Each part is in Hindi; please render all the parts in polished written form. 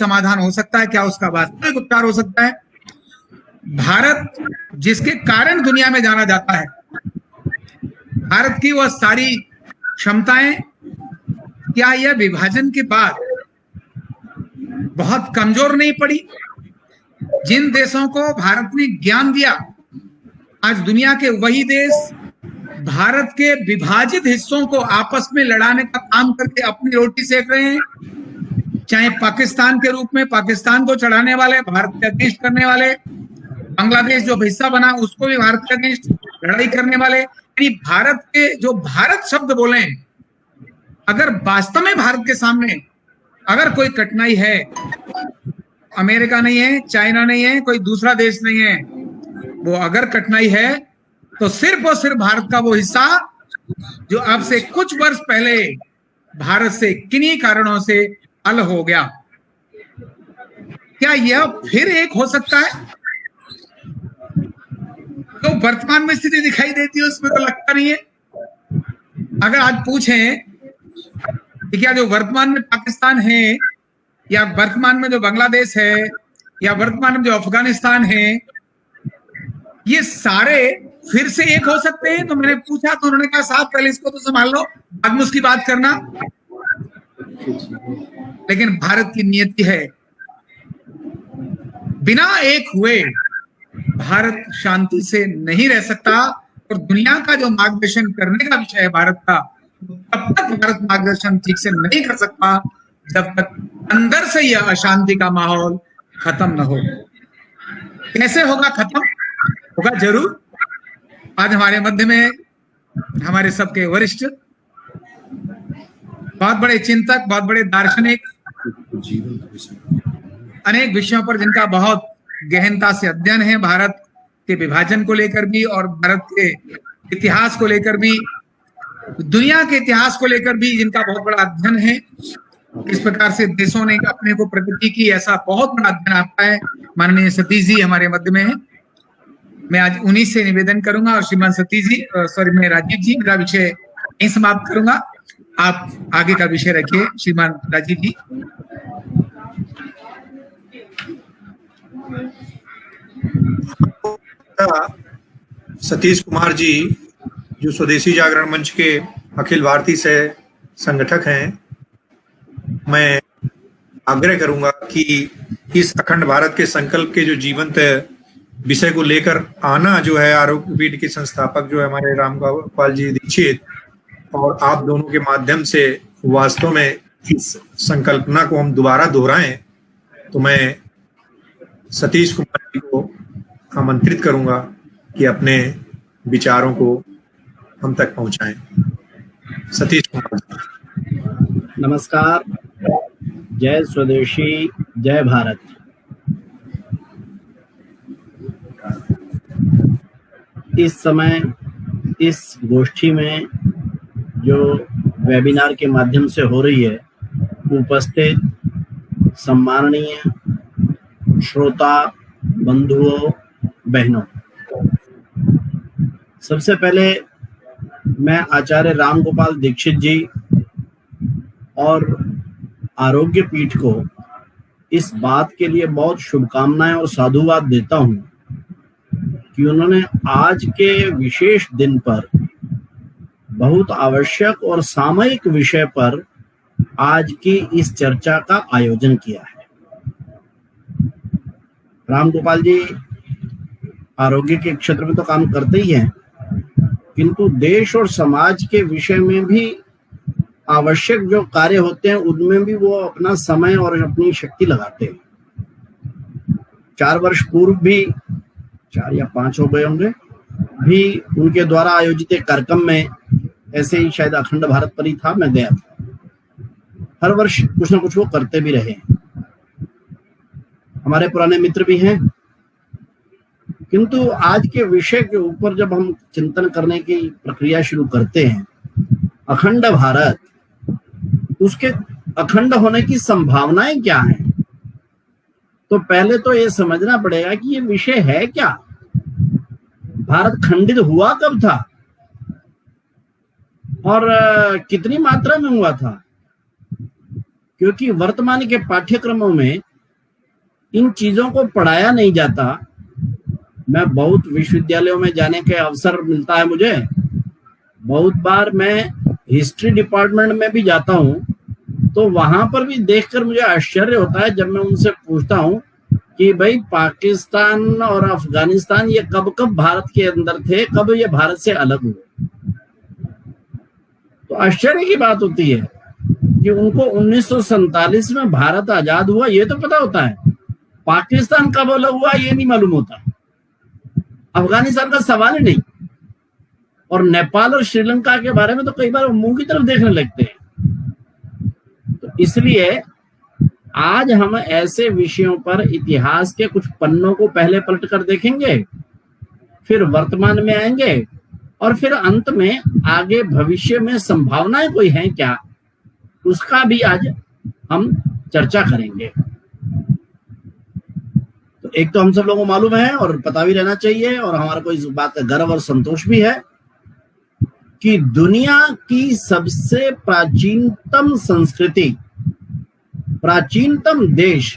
समाधान हो सकता है, क्या उसका वास्तविक उपचार हो सकता है। भारत जिसके कारण दुनिया में जाना जाता है, भारत की वह सारी क्षमताएं, क्या यह विभाजन के बाद बहुत कमजोर नहीं पड़ी? जिन देशों को भारत ने ज्ञान दिया, आज दुनिया के वही देश भारत के विभाजित हिस्सों को आपस में लड़ाने का काम करके अपनी रोटी सेक रहे हैं। चाहे पाकिस्तान के रूप में पाकिस्तान को चढ़ाने वाले, भारत के अगेंस्ट करने वाले, बांग्लादेश जो हिस्सा बना उसको भी भारत के अगेंस्ट लड़ाई करने वाले, यानी भारत के जो भारत शब्द बोले, अगर वास्तव में भारत के सामने अगर कोई कठिनाई है, अमेरिका नहीं है, चाइना नहीं है, कोई दूसरा देश नहीं है, वो अगर कठिनाई है तो सिर्फ और सिर्फ भारत का वो हिस्सा जो अब से कुछ वर्ष पहले भारत से किन्हीं कारणों से अलग हो गया। क्या यह फिर एक हो सकता है? तो वर्तमान में स्थिति दिखाई देती है उसमें तो लगता नहीं है। अगर आज पूछें कि क्या जो वर्तमान में पाकिस्तान है, या वर्तमान में जो बांग्लादेश है, या वर्तमान में जो अफगानिस्तान है, ये सारे फिर से एक हो सकते हैं? तो मैंने पूछा तो उन्होंने कहा साहब पहले इसको तो संभाल लो, बाद में उसकी बात करना। लेकिन भारत की नियति है, बिना एक हुए भारत शांति से नहीं रह सकता। और दुनिया का जो मार्गदर्शन करने का विषय है भारत का, तब तक भारत मार्गदर्शन ठीक से नहीं कर सकता जब तक अंदर से यह अशांति का माहौल खत्म न हो। कैसे होगा खत्म? होगा जरूर। आज हमारे मध्य में हमारे सबके वरिष्ठ, बहुत बड़े चिंतक, बहुत बड़े दार्शनिक, अनेक विषयों पर जिनका बहुत गहनता से अध्ययन है, भारत के विभाजन को लेकर भी और भारत के इतिहास को लेकर भी, दुनिया के इतिहास को लेकर भी जिनका बहुत बड़ा अध्ययन है, किस प्रकार से देशों ने अपने को प्रगति की, ऐसा बहुत बड़ा अध्ययन आपका है। माननीय सतीश जी हमारे मध्य में है। मैं आज उन्हीं से निवेदन करूंगा, और श्रीमान सतीश जी, सॉरी मैं राजीव जी, मेरा विषय यहीं समाप्त करूंगा। आप आगे का विषय रखिए श्रीमान राजीव जी। सतीश कुमार जी जो स्वदेशी जागरण मंच के अखिल भारतीय से संगठक हैं, मैं आग्रह करूंगा कि इस अखंड भारत के संकल्प के जो जीवंत विषय को लेकर आना जो है, आरोग्य पीठ के संस्थापक जो है हमारे राम गोपाल जी दीक्षित, और आप दोनों के माध्यम से वास्तव में इस संकल्पना को हम दोबारा दोहराएं, तो मैं सतीश कुमार जी को आमंत्रित करूंगा कि अपने विचारों को हम तक पहुंचाएं। सतीश कुमार जी। नमस्कार, जय स्वदेशी, जय भारत। इस समय इस गोष्ठी में जो वेबिनार के माध्यम से हो रही है, उपस्थित सम्माननीय श्रोता बंधुओं, बहनों, सबसे पहले मैं आचार्य राम गोपाल दीक्षित जी और आरोग्य पीठ को इस बात के लिए बहुत शुभकामनाएं और साधुवाद देता हूं कि उन्होंने आज के विशेष दिन पर बहुत आवश्यक और सामयिक विषय पर आज की इस चर्चा का आयोजन किया है। राम गोपाल जी आरोग्य के क्षेत्र में तो काम करते ही हैं, किंतु देश और समाज के विषय में भी आवश्यक जो कार्य होते हैं उनमें भी वो अपना समय और अपनी शक्ति लगाते हैं। 4 वर्ष पूर्व भी, 4 या 5 हो गए होंगे, भी उनके द्वारा आयोजित एक कार्यक्रम में ऐसे ही शायद अखंड भारत पर ही था, मैं गया था। हर वर्ष कुछ ना कुछ वो करते भी रहे। हमारे पुराने मित्र भी हैं, किंतु आज के विषय के ऊपर जब हम चिंतन करने की प्रक्रिया शुरू करते हैं, अखंड भारत, उसके अखंड होने की संभावनाएं क्या हैं, तो पहले तो ये समझना पड़ेगा कि ये विषय है क्या। भारत खंडित हुआ कब था और कितनी मात्रा में हुआ था, क्योंकि वर्तमान के पाठ्यक्रमों में इन चीजों को पढ़ाया नहीं जाता। मैं बहुत विश्वविद्यालयों में जाने के अवसर मिलता है मुझे, बहुत बार मैं हिस्ट्री डिपार्टमेंट में भी जाता हूँ, तो वहां पर भी देखकर मुझे आश्चर्य होता है जब मैं उनसे पूछता हूँ कि भाई पाकिस्तान और अफगानिस्तान ये कब कब भारत के अंदर थे, कब ये भारत से अलग हुए। तो आश्चर्य की बात होती है कि उनको 1947 में भारत आजाद हुआ ये तो पता होता है, पाकिस्तान कब अलग हुआ ये नहीं मालूम होता, अफगानिस्तान का सवाल ही नहीं। और नेपाल और श्रीलंका के बारे में तो कई बार मुंह की तरफ देखने लगते हैं। तो इसलिए आज हम ऐसे विषयों पर इतिहास के कुछ पन्नों को पहले पलट कर देखेंगे, फिर वर्तमान में आएंगे और फिर अंत में आगे भविष्य में संभावनाएं कोई हैं क्या, उसका भी आज हम चर्चा करेंगे। तो एक तो हम सब लोगों को मालूम है और पता भी रहना चाहिए, और हमारा को इस बात का गर्व और संतोष भी है कि दुनिया की सबसे प्राचीनतम संस्कृति, प्राचीनतम देश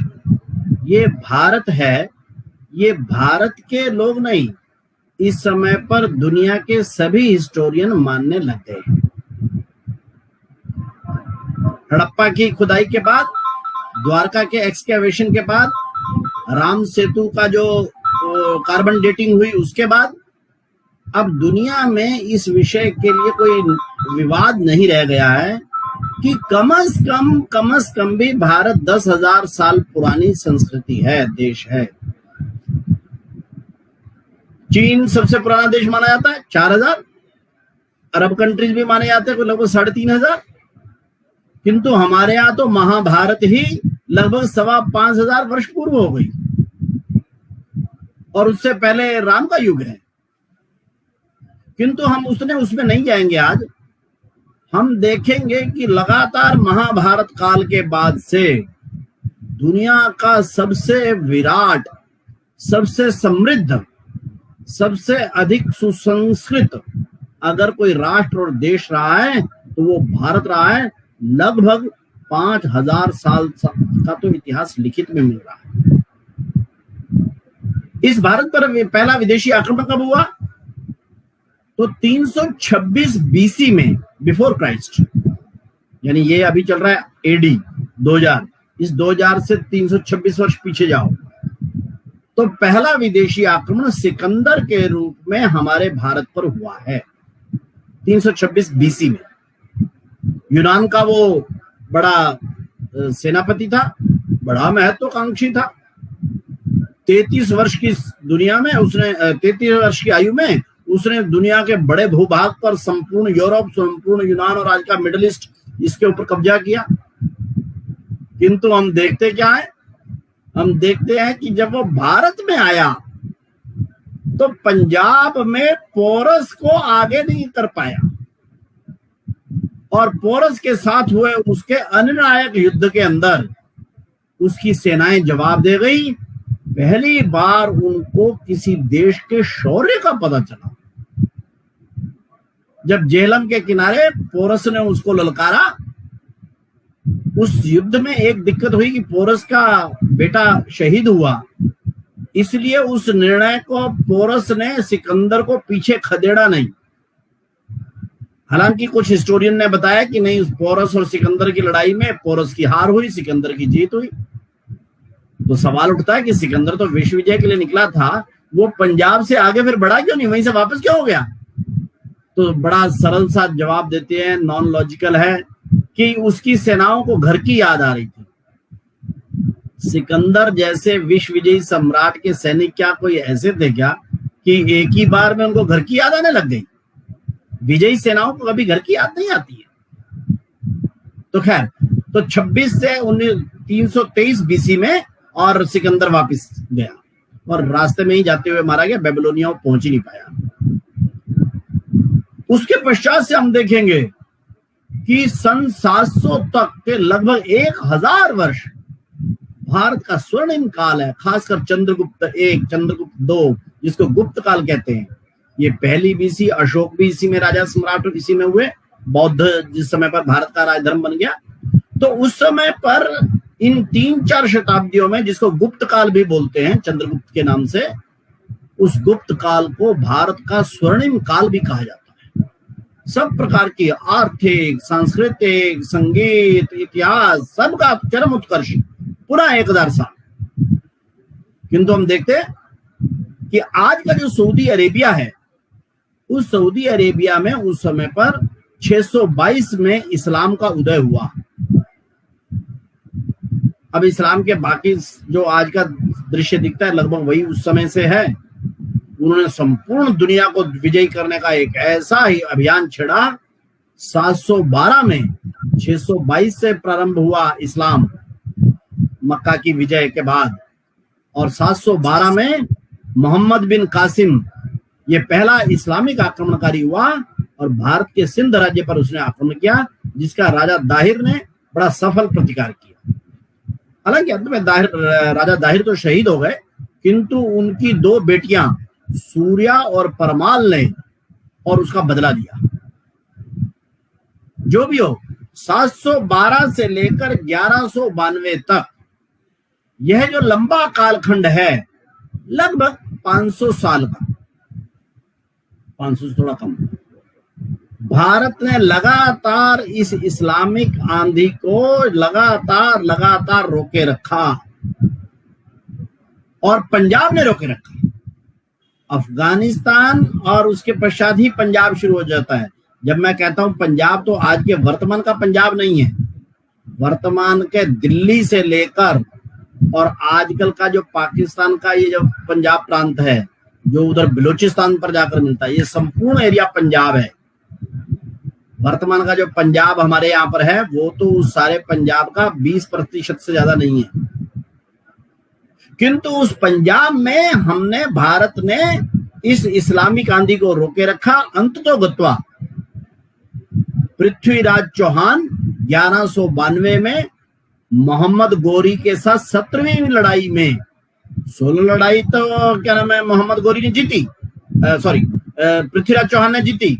ये भारत है। ये भारत के लोग नहीं, इस समय पर दुनिया के सभी हिस्टोरियन मानने लग गए हैं। हड़प्पा की खुदाई के बाद, द्वारका के एक्सकेवेशन के बाद, राम सेतु का जो कार्बन डेटिंग हुई उसके बाद अब दुनिया में इस विषय के लिए कोई विवाद नहीं रह गया है कि कम से कम भी भारत 10,000 साल पुरानी संस्कृति है, देश है। चीन सबसे पुराना देश माना जाता है 4,000, अरब कंट्रीज भी माने जाते हैं लगभग 3,500, किंतु हमारे यहाँ तो महाभारत ही लगभग 5,500 वर्ष पूर्व हो गई, और उससे पहले राम का युग है। किंतु हम उसमें नहीं जाएंगे। आज हम देखेंगे कि लगातार महाभारत काल के बाद से दुनिया का सबसे विराट, सबसे समृद्ध, सबसे अधिक सुसंस्कृत अगर कोई राष्ट्र और देश रहा है तो वो भारत रहा है। लगभग 5,000 साल का तो इतिहास लिखित में मिल रहा है। इस भारत पर पहला विदेशी आक्रमण कब हुआ? तो 326 बीसी में, बिफोर क्राइस्ट, यानी ये अभी चल रहा है एडी 2000, इस 2000 से 326 वर्ष पीछे जाओ तो पहला विदेशी आक्रमण सिकंदर के रूप में हमारे भारत पर हुआ है 326 बीसी में। यूनान का वो बड़ा सेनापति था, बड़ा महत्वाकांक्षी था। 33 वर्ष की दुनिया में उसने 33 वर्ष की आयु में उसने दुनिया के बड़े भूभाग पर, संपूर्ण यूरोप, संपूर्ण यूनान और आज का मिडिल ईस्ट, इसके ऊपर कब्जा किया। किंतु हम देखते क्या है, हम देखते हैं कि जब वो भारत में आया तो पंजाब में पोरस को आगे नहीं कर पाया, और पोरस के साथ हुए उसके अनिर्णायक युद्ध के अंदर उसकी सेनाएं जवाब दे गई। पहली बार उनको किसी देश के शौर्य का पता चला जब झेलम के किनारे पोरस ने उसको ललकारा। उस युद्ध में एक दिक्कत हुई कि पोरस का बेटा शहीद हुआ, इसलिए उस निर्णय को पोरस ने सिकंदर को पीछे खदेड़ा नहीं। हालांकि कुछ हिस्टोरियन ने बताया कि नहीं, उस पोरस और सिकंदर की लड़ाई में पोरस की हार हुई, सिकंदर की जीत हुई। तो सवाल उठता है कि सिकंदर तो विश्व विजय के लिए निकला था, वो पंजाब से आगे फिर बढ़ा क्यों नहीं, वहीं से वापस क्यों हो गया? तो बड़ा सरल सा जवाब देते हैं, नॉन लॉजिकल है, कि उसकी सेनाओं को घर की याद आ रही थी। सिकंदर जैसे विश्व विजयी सम्राट के सैनिक क्या कोई ऐसे थे क्या कि एक ही बार में उनको घर की याद आने लग गई? विजयी सेनाओं को कभी घर की याद नहीं आती है। तो खैर, तो 26 से 323 बीसी में और सिकंदर वापस गया और रास्ते में ही जाते हुए मारा गया, बेबीलोनिया पहुंच ही नहीं पाया। उसके पश्चात से हम देखेंगे कि सन 700 तक के लगभग 1000 वर्ष भारत का स्वर्णिम काल है, खासकर चंद्रगुप्त 1, चंद्रगुप्त 2, जिसको गुप्त काल कहते हैं। ये पहली बीसी, अशोक भी इसी में राजा सम्राट इसी में हुए, बौद्ध जिस समय पर भारत का राजधर्म बन गया, तो उस समय पर इन 3-4 शताब्दियों में, जिसको गुप्त काल भी बोलते हैं चंद्रगुप्त के नाम से, उस गुप्त काल को भारत का स्वर्णिम काल भी कहा जाता है। सब प्रकार की आर्थिक, सांस्कृतिक, संगीत, इतिहास, सबका चरम उत्कर्ष पूरा 1000 साल। किंतु हम देखते हैं कि आज का जो सऊदी अरेबिया है, उस सऊदी अरेबिया में उस समय पर 622 में इस्लाम का उदय हुआ। अब इस्लाम के बाकी जो आज का दृश्य दिखता है लगभग वही उस समय से है। उन्होंने संपूर्ण दुनिया को विजयी करने का एक ऐसा ही अभियान छेड़ा। 712 में 622 से प्रारंभ हुआ इस्लाम मक्का की विजय के बाद, और 712 में मोहम्मद बिन कासिम ये पहला इस्लामिक आक्रमणकारी हुआ और भारत के सिंध राज्य पर उसने आक्रमण किया, जिसका राजा दाहिर ने बड़ा सफल प्रतिकार किया। हालांकि अंत में राजा दाहिर तो शहीद हो गए, किंतु उनकी 2 बेटियां सूर्या और परमाल ने और उसका बदला लिया। जो भी हो, 712 से लेकर 1192 तक यह जो लंबा कालखंड है, लगभग 500 साल का, 500 से थोड़ा कम, भारत ने लगातार इस इस्लामिक आंधी को लगातार रोके रखा, और पंजाब ने रोके रखा। अफगानिस्तान और उसके पश्चात ही पंजाब शुरू हो जाता है। जब मैं कहता हूं पंजाब, तो आज के वर्तमान का पंजाब नहीं है, वर्तमान के दिल्ली से लेकर और आजकल का जो पाकिस्तान का ये जो पंजाब प्रांत है, जो उधर बलूचिस्तान पर जाकर मिलता है, ये संपूर्ण एरिया पंजाब है। वर्तमान का जो पंजाब हमारे यहाँ पर है, वो तो उस सारे पंजाब का 20% से ज्यादा नहीं है। किंतु उस पंजाब में हमने, भारत ने इस इस्लामिक आंधी को रोके रखा। अंततोगत्वा पृथ्वीराज चौहान 1192 में मोहम्मद गोरी के साथ 17वीं लड़ाई में, 16 लड़ाई तो क्या नाम है मोहम्मद गोरी ने जीती, पृथ्वीराज चौहान ने जीती,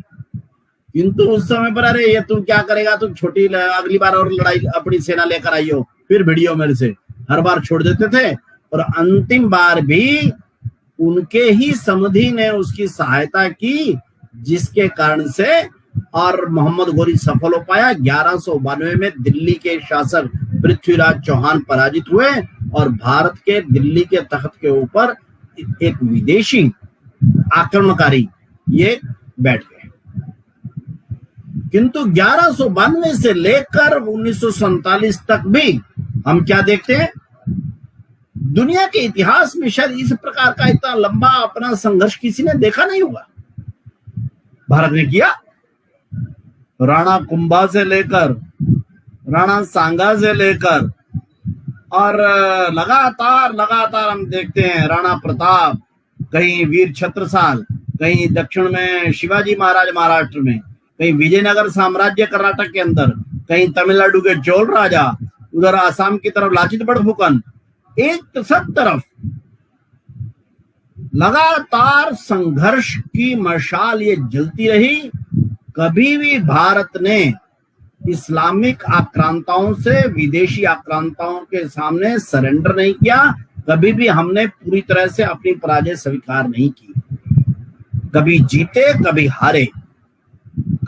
किंतु उस समय पर अरे ये तुम क्या करेगा, तुम छोटी, अगली बार और लड़ाई अपनी सेना लेकर आइयो, फिर भिड़ियो मेरे से, हर बार छोड़ देते थे। और अंतिम बार भी उनके ही समधी ने उसकी सहायता की, जिसके कारण से और मोहम्मद गोरी सफल हो पाया। 1192 में दिल्ली के शासक पृथ्वीराज चौहान पराजित हुए और भारत के दिल्ली के तख्त के ऊपर एक विदेशी आक्रमणकारी ये बैठ गए। किंतु 1192 से लेकर 1947 तक भी हम क्या देखते हैं, दुनिया के इतिहास में शायद इस प्रकार का इतना लंबा अपना संघर्ष किसी ने देखा नहीं होगा। भारत ने किया, राणा कुंभा से लेकर राणा सांगा से लेकर और लगातार हम देखते हैं राणा प्रताप, कहीं वीर छत्रसाल, कहीं दक्षिण में शिवाजी महाराज महाराष्ट्र में, कहीं विजयनगर साम्राज्य कर्नाटक के अंदर, कहीं तमिलनाडु के चोल राजा, उधर आसाम की तरफ लाचित बड़फुकन, एक सब तरफ लगातार संघर्ष की मशाल ये जलती रही। कभी भी भारत ने इस्लामिक आक्रांताओं से, विदेशी आक्रांताओं के सामने सरेंडर नहीं किया। कभी भी हमने पूरी तरह से अपनी पराजय स्वीकार नहीं की। कभी जीते, कभी हारे,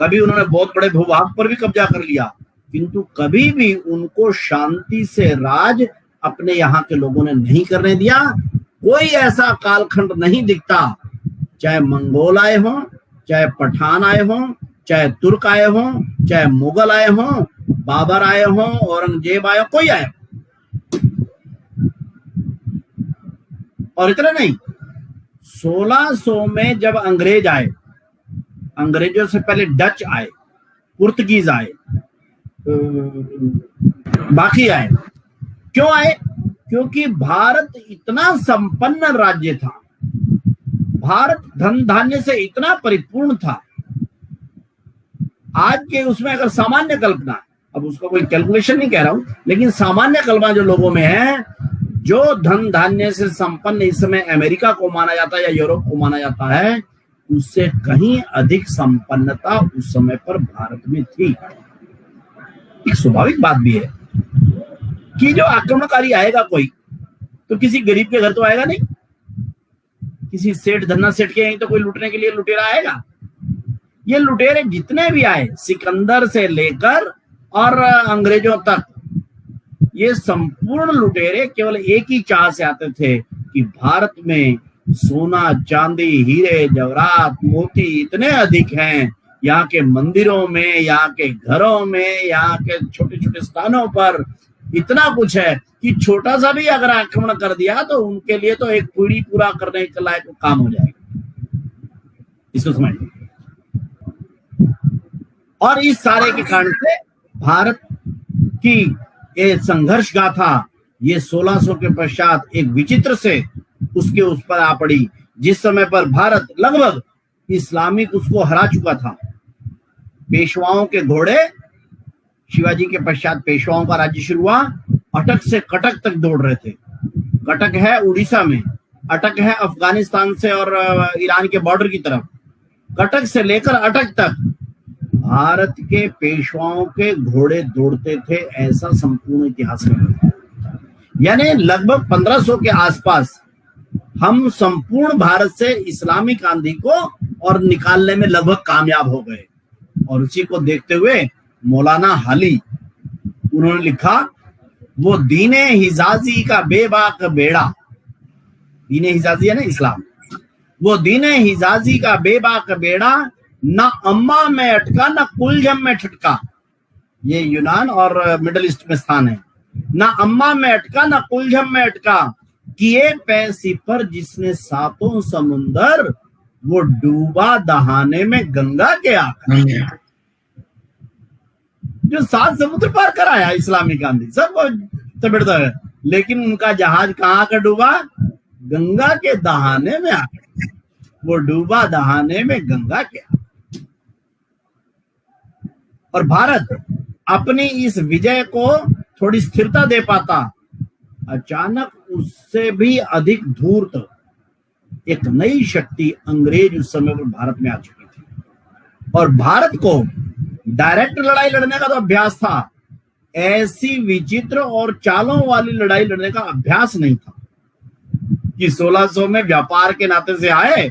कभी उन्होंने बहुत बड़े भूभाग पर भी कब्जा कर लिया, किंतु कभी भी उनको शांति से राज अपने यहाँ के लोगों ने नहीं करने दिया। कोई ऐसा कालखंड नहीं दिखता, चाहे मंगोल आए हों, चाहे पठान आए हों, चाहे तुर्क आए हों, चाहे मुगल आए हों, बाबर आए हों, औरंगजेब आए, कोई आए। और इतना नहीं, 1600 में जब अंग्रेज आए, अंग्रेजों से पहले डच आए, पुर्तगीज आए, बाकी आए। क्यों आए? क्योंकि भारत इतना संपन्न राज्य था, भारत धन धान्य से इतना परिपूर्ण था। आज के उसमें अगर सामान्य कल्पना, अब उसका कोई कैलकुलेशन नहीं कह रहा हूं, लेकिन सामान्य कल्पना जो लोगों में है, जो धन धान्य से संपन्न इस समय अमेरिका को माना जाता है या यूरोप को माना जाता है, उससे कहीं अधिक संपन्नता उस समय पर भारत में थी। एक स्वाभाविक बात भी है। कि जो आक्रमणकारी आएगा कोई तो किसी गरीब के घर तो आएगा नहीं, किसी सेठ धन्ना सेठ के यहीं तो कोई लूटने के लिए लुटेरा आएगा। ये लुटेरे जितने भी आए सिकंदर से लेकर और अंग्रेजों तक, ये संपूर्ण लुटेरे केवल एक ही चाह से आते थे कि भारत में सोना चांदी हीरे जवाहरात मोती इतने अधिक हैं, यहाँ के मंदिरों में, यहाँ के घरों में, यहाँ के छोटे छोटे स्थानों पर इतना कुछ है कि छोटा सा भी अगर आक्रमण कर दिया तो उनके लिए तो एक पीढ़ी पूरा करने के लायक काम हो जाएगा। इसको समझिए। और इस सारे के कारण से भारत की ये संघर्ष गाथा ये 1600 के पश्चात एक विचित्र से उसके उस पर आ पड़ी, जिस समय पर भारत लगभग इस्लामिक उसको हरा चुका था। पेशवाओं के घोड़े, शिवाजी के पश्चात पेशवाओं का राज्य शुरू हुआ, अटक से कटक तक दौड़ रहे थे। कटक है उड़ीसा में, अटक है अफगानिस्तान से और ईरान के बॉर्डर की तरफ। कटक से लेकर अटक तक भारत के पेशवाओं के घोड़े दौड़ते थे, ऐसा संपूर्ण इतिहास में। यानी लगभग 1500 के आसपास हम संपूर्ण भारत से इस्लामिक आंधी को और निकालने में लगभग कामयाब हो गए। और उसी को देखते हुए मौलाना हाली उन्होंने लिखा, वो दीने हिजाजी का बेबाक बेड़ा, दीने हिजाजी है ना इस्लाम, वो दीने हिजाजी का बेबाक बेड़ा ना अम्मा में अटका ना कुलजम में ठटका। ये यूनान और मिडल ईस्ट में स्थान है। ना अम्मा में अटका ना कुलजम में अटका, किए पैसी पर जिसने सातों समुंदर, वो डूबा दहाने में गंगा के आकर। जो 7 समुद्र पार कराया इस्लामिक आंधी सब तबड़ता है, लेकिन उनका जहाज कहाँ का डूबा? गंगा के दहाने में आकर। वो डूबा दहाने में गंगा के आकर। और भारत अपनी इस विजय को थोड़ी स्थिरता दे पाता, अचानक उससे भी अधिक धूर्त एक नई शक्ति अंग्रेज उस समय पर भारत में आ चुकी थी। और भारत को डायरेक्ट लड़ाई लड़ने का तो अभ्यास था, ऐसी विचित्र और चालों वाली लड़ाई लड़ने का अभ्यास नहीं था कि 1600 में व्यापार के नाते से आए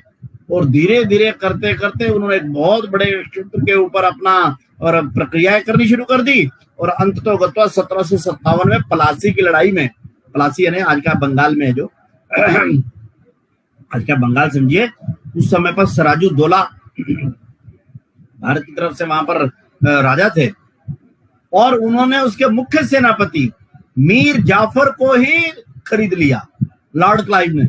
और धीरे धीरे करते करते उन्होंने एक बहुत बड़े क्षेत्र के ऊपर अपना और प्रक्रियाएं करनी शुरू कर दी। और अंततोगत्वा 1757 में प्लासी की लड़ाई में, प्लासी यानी आज का बंगाल में है, जो आज का बंगाल समझिए, उस समय पर सराजुद्दौला भारत की तरफ से वहां पर राजा थे और उन्होंने उसके मुख्य सेनापति मीर जाफर को ही खरीद लिया। लॉर्ड क्लाइव ने,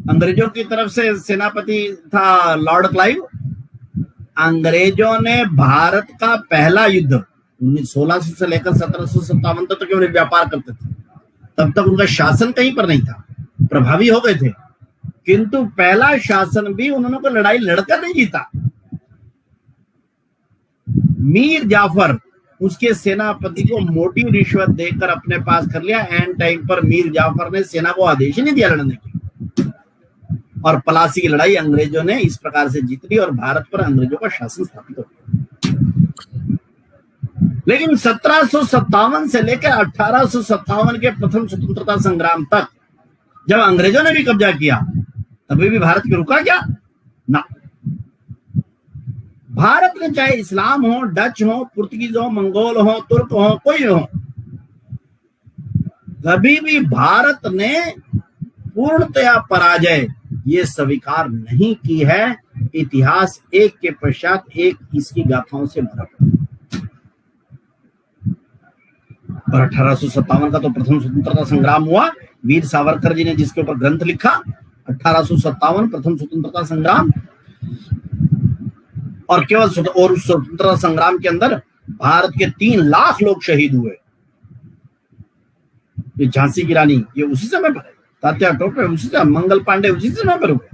अंग्रेजों की तरफ से सेनापति था लॉर्ड क्लाइव। अंग्रेजों ने भारत का पहला युद्ध 1600 से लेकर 1757 तक तो केवल व्यापार करते थे, तब तक उनका शासन कहीं पर नहीं था, प्रभावी हो गए थे, किंतु पहला शासन भी उन्होंने को लड़ाई लड़कर नहीं जीता। मीर जाफर उसके सेनापति को मोटी रिश्वत देकर अपने पास कर लिया। एंड टाइम पर मीर जाफर ने सेना को आदेश ही नहीं दिया लड़ने की, और प्लासी की लड़ाई अंग्रेजों ने इस प्रकार से जीत ली और भारत पर अंग्रेजों का शासन स्थापित हो गया। लेकिन 1757 से लेकर 1857 के प्रथम स्वतंत्रता संग्राम तक जब अंग्रेजों ने भी कब्जा किया, तभी भी भारत की रुका क्या? ना। भारत में चाहे इस्लाम हो, डच हो, पुर्तगीज हो, मंगोल हो, तुर्क हो, कोई हो, कभी भी भारत ने पूर्णतया पराजय ये स्वीकार नहीं की है। इतिहास एक के पश्चात एक इसकी गाथाओं से भरा और 1857 का तो प्रथम स्वतंत्रता संग्राम हुआ। वीर सावरकर जी ने जिसके ऊपर ग्रंथ लिखा, 1857 प्रथम स्वतंत्रता संग्राम। और केवल और उस स्वतंत्रता संग्राम के अंदर भारत के 3 लाख लोग शहीद हुए। ये झांसी की रानी ये उसी समय पर है, तात्या टोपे उसी समय, मंगल पांडे उसी समय पर हुए।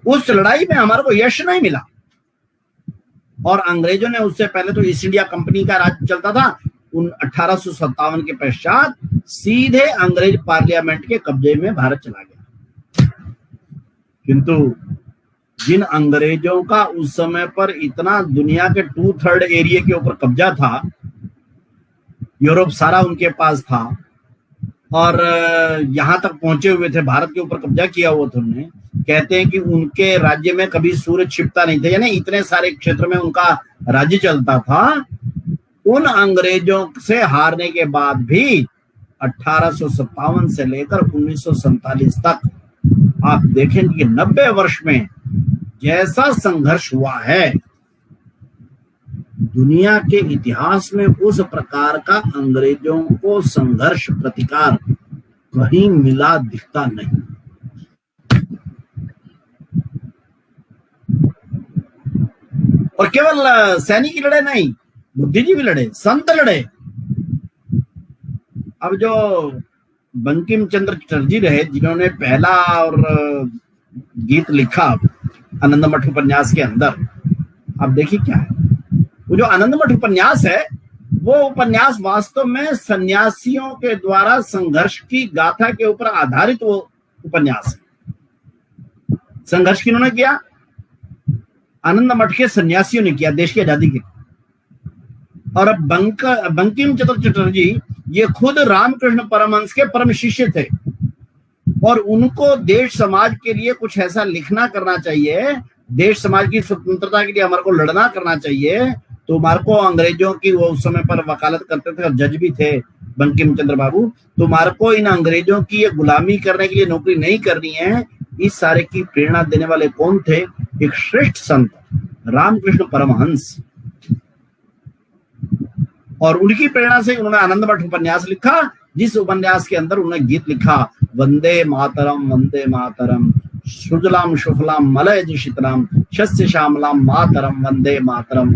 उस लड़ाई में हमारे को यश नहीं मिला और अंग्रेजों ने उससे पहले तो ईस्ट इंडिया कंपनी का राज चलता था। 1857 के पश्चात सीधे अंग्रेज पार्लियामेंट के कब्जे में भारत चला गया। किंतु जिन अंग्रेजों का उस समय पर इतना दुनिया के 2/3 एरिया के ऊपर कब्जा था, यूरोप सारा उनके पास था और यहाँ तक पहुंचे हुए थे, भारत के ऊपर कब्जा किया हुआ था उन्होंने। कहते हैं कि उनके राज्य में कभी सूरज छिपता नहीं था, यानी इतने सारे क्षेत्र में उनका राज्य चलता था। उन अंग्रेजों से हारने के बाद भी 1857 से लेकर 1947 तक आप देखेंगे कि 90 वर्ष में जैसा संघर्ष हुआ है, दुनिया के इतिहास में उस प्रकार का अंग्रेजों को संघर्ष प्रतिकार कहीं मिला दिखता नहीं। और केवल सैनिक ही लड़े नहीं, बुद्धिजीवी लड़े, संत लड़े। अब जो बंकिम चंद्र चटर्जी रहे, जिन्होंने पहला और गीत लिखा आनंद मठ उपन्यास के अंदर, आप देखिए क्या है वो जो आनंद मठ उपन्यास है, वो उपन्यास वास्तव में सन्यासियों के द्वारा संघर्ष की गाथा के ऊपर आधारित वो उपन्यास है। संघर्ष किन्होंने किया? आनंद मठ के सन्यासियों ने किया, देश की आजादी के। और अब बंकिम चंद्र चटर्जी ये खुद रामकृष्ण परमहंस के परम शिष्य थे और उनको देश समाज के लिए कुछ ऐसा लिखना करना चाहिए, देश समाज की स्वतंत्रता के लिए हमारे को लड़ना करना चाहिए। तो हमारे को अंग्रेजों की, वो उस समय पर वकालत करते थे और जज भी थे बंकिम चंद्र बाबू, तो हमारे को इन अंग्रेजों की ये गुलामी करने के लिए नौकरी नहीं करनी है। इस सारे की प्रेरणा देने वाले कौन थे? एक श्रेष्ठ संत रामकृष्ण परमहंस। और उनकी प्रेरणा से उन्होंने आनंद मठ उपन्यास लिखा, जिस उपन्यास के अंदर उन्होंने गीत लिखा, वंदे मातरम सुजलाम शुफलाम मलयज शीतलाम शस्य श्यामलाम मातरम वंदे मातरम,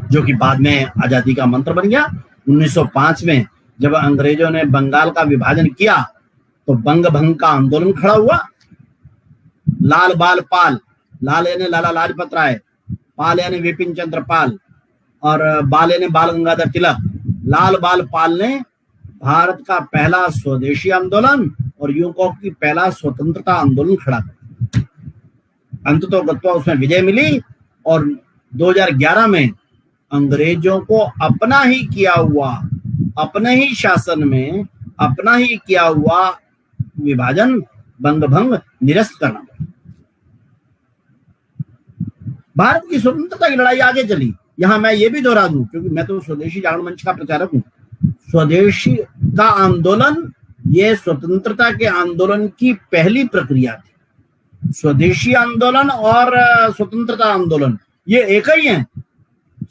जो कि बाद में आजादी का मंत्र बन गया। 1905 में जब अंग्रेजों ने बंगाल का विभाजन किया तो बंग भंग का आंदोलन खड़ा हुआ। लाल बाल पाल, लाल यानी लाला लाजपत राय, पाल यानी विपिन चंद्र पाल और बाल यानी बाल गंगाधर तिलक। लाल बाल पाल ने भारत का पहला स्वदेशी आंदोलन और यूं की पहला स्वतंत्रता आंदोलन खड़ा किया। अंततः गत्वा उसमें विजय मिली और 2011 में अंग्रेजों को अपना ही किया हुआ, अपने ही शासन में अपना ही किया हुआ विभाजन बंग भंग निरस्त करना पड़ा। भारत की स्वतंत्रता की लड़ाई आगे चली। यहां मैं ये भी दोहरा दूं, क्योंकि मैं तो स्वदेशी जागरण मंच का प्रचारक हूं, स्वदेशी का आंदोलन ये स्वतंत्रता के आंदोलन की पहली प्रक्रिया थी। स्वदेशी आंदोलन और स्वतंत्रता आंदोलन ये एक ही है।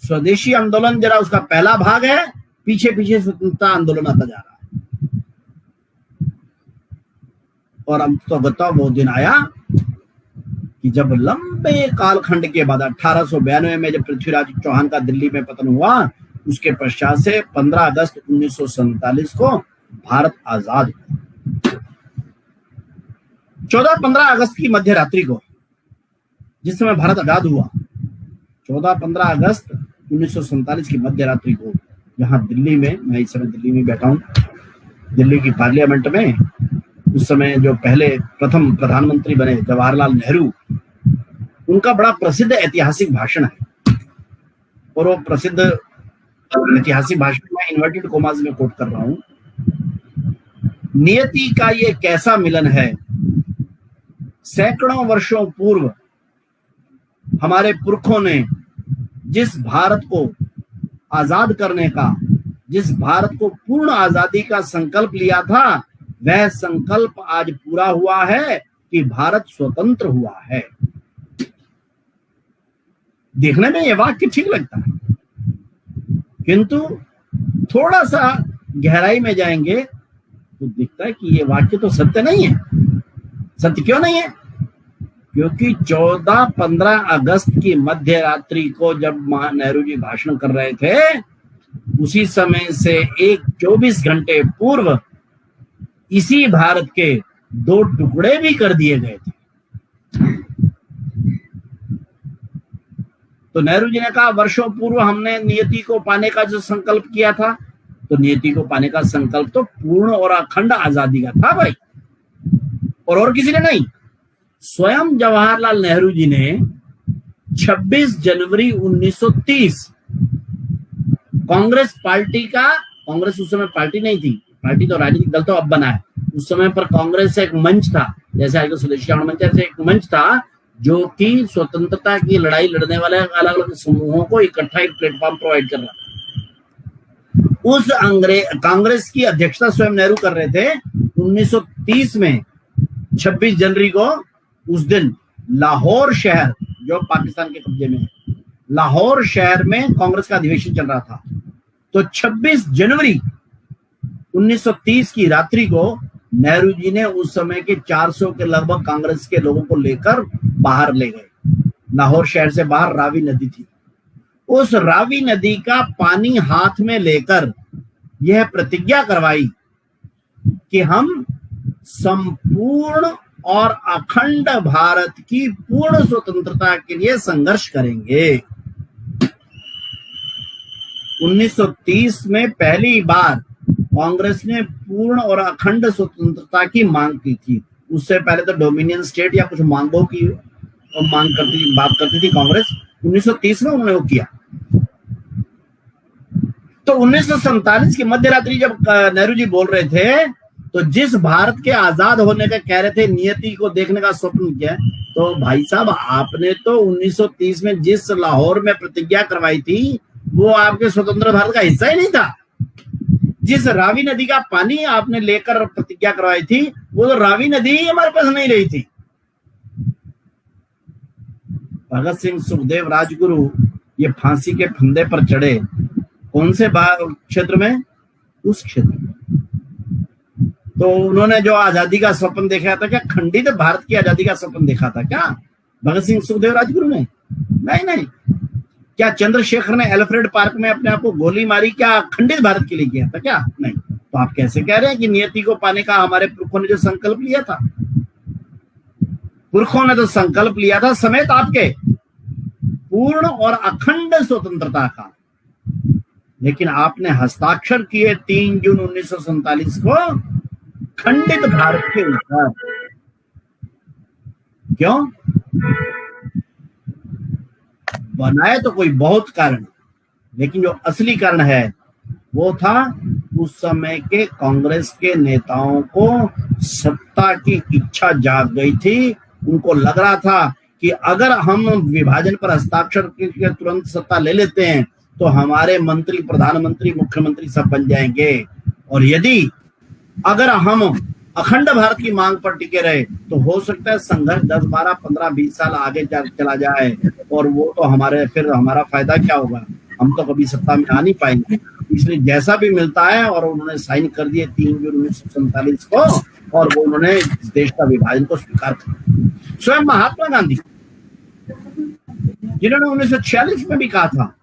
स्वदेशी आंदोलन जरा उसका पहला भाग है, पीछे पीछे स्वतंत्रता आंदोलन आता जा रहा है। और अब तो बताओ वो दिन आया कि जब लंबे कालखंड के बाद 1892 में जब पृथ्वीराज चौहान का दिल्ली में पतन हुआ, उसके पश्चात से 15 अगस्त 1947 को भारत आजाद हुआ। 14-15 अगस्त की मध्य रात्रि को जिस समय भारत आजाद हुआ, 14-15 अगस्त 1947 की मध्य रात्रि को, यहाँ दिल्ली में, मैं इस समय दिल्ली में बैठा हूँ, दिल्ली की पार्लियामेंट में उस समय जो पहले प्रथम प्रधानमंत्री बने जवाहरलाल नेहरू, उनका बड़ा प्रसिद्ध ऐतिहासिक भाषण है। और वो प्रसिद्ध ऐतिहासिक भाषण में इन्वर्टेड कोमास में कोट कर रहा हूं। नियति का ये कैसा मिलन है, सैकड़ों वर्षों पूर्व हमारे पुरखों ने जिस भारत को आजाद करने का, जिस भारत को पूर्ण आजादी का संकल्प लिया था, वह संकल्प आज पूरा हुआ है कि भारत स्वतंत्र हुआ है। देखने में यह वाक्य ठीक लगता है, किंतु थोड़ा सा गहराई में जाएंगे तो दिखता है कि यह वाक्य तो सत्य नहीं है। सत्य क्यों नहीं है? क्योंकि 14-15 अगस्त की मध्य रात्रि को जब नेहरू जी भाषण कर रहे थे, उसी समय से 24 घंटे पूर्व इसी भारत के 2 टुकड़े भी कर दिए गए थे। तो नेहरू जी ने कहा, वर्षों पूर्व हमने नियति को पाने का जो संकल्प किया था, तो नियति को पाने का संकल्प तो पूर्ण और अखंड आजादी का था भाई, और किसी ने नहीं। स्वयं जवाहरलाल नेहरू जी ने 26 जनवरी 1930 कांग्रेस उस समय पार्टी नहीं थी, पार्टी तो राजनीतिक दल तो अब बना है। उस समय पर कांग्रेस एक मंच था, जैसे आजकल स्वदेशी जागरण मंच, ऐसे एक मंच था जो कि स्वतंत्रता की लड़ाई लड़ने वाले अलग अलग समूहों को इकट्ठा एक प्लेटफॉर्म प्रोवाइड कर रहा था। उस कांग्रेस की अध्यक्षता स्वयं नेहरू कर रहे थे। 1930 में 26 जनवरी को, उस दिन लाहौर शहर जो पाकिस्तान के कब्जे में है, लाहौर शहर में कांग्रेस का अधिवेशन चल रहा था। तो 26 जनवरी 1930 की रात्रि को नेहरू जी ने उस समय के 400 के लगभग कांग्रेस के लोगों को लेकर बाहर ले गए। लाहौर शहर से बाहर रावी नदी थी। उस रावी नदी का पानी हाथ में लेकर यह प्रतिज्ञा करवाई कि हम संपूर्ण और अखंड भारत की पूर्ण स्वतंत्रता के लिए संघर्ष करेंगे। 1930 में पहली बार कांग्रेस ने पूर्ण और अखंड स्वतंत्रता की मांग की थी। उससे पहले तो डोमिनियन स्टेट या कुछ मांगों की बात करती थी कांग्रेस। 1930 में उन्होंने वो किया। तो 1947 की मध्य रात्रि जब नेहरू जी बोल रहे थे, तो जिस भारत के आजाद होने का कह रहे थे, नियति को देखने का स्वप्न किया, तो भाई साहब आपने तो 1930 में जिस लाहौर में प्रतिज्ञा करवाई थी वो आपके स्वतंत्र भारत का हिस्सा ही नहीं था। जिस रावी नदी का पानी आपने लेकर प्रतिज्ञा करवाई थी, वो तो रावी नदी ही हमारे पास नहीं रही थी। भगत सिंह, सुखदेव, राजगुरु ये फांसी के फंदे पर चढ़े कौन से क्षेत्र में? उस क्षेत्र में। तो उन्होंने जो आजादी का स्वप्न देखा था, क्या खंडित भारत की आजादी का स्वप्न देखा था क्या भगत सिंह, सुखदेव, राजगुरु ने? नहीं। क्या चंद्रशेखर ने एल्फ्रेड पार्क में अपने आप को गोली मारी, क्या खंडित भारत के लिए किया था क्या? नहीं। तो आप कैसे कह रहे हैं कि नियति को पाने का हमारे पुरखों ने जो संकल्प लिया था? पुरखों ने तो संकल्प लिया था समेत आपके पूर्ण और अखंड स्वतंत्रता का, लेकिन आपने हस्ताक्षर किए 3 जून 1947 को खंडित भारत के ऊपर। क्यों बनाए? तो कोई बहुत कारण, लेकिन जो असली कारण है वो था उस समय के कांग्रेस के नेताओं को सत्ता की इच्छा जाग गई थी। उनको लग रहा था कि अगर हम विभाजन पर हस्ताक्षर करके तुरंत सत्ता ले लेते हैं तो हमारे मंत्री, प्रधानमंत्री, मुख्यमंत्री सब बन जाएंगे, और यदि अगर हम अखंड भारत की मांग पर टिके रहे तो हो सकता है संघर्ष 10, 12, 15, 20 साल आगे चला जाए, और वो तो फिर हमारा फायदा क्या होगा? हम तो कभी सत्ता में आ नहीं पाएंगे। इसलिए जैसा भी मिलता है, और उन्होंने साइन कर दिए 3 जून 1947 को, और वो उन्होंने इस देश का विभाजन को स्वीकार किया। स्वयं महात्मा गांधी, जिन्होंने 1946 में भी कहा था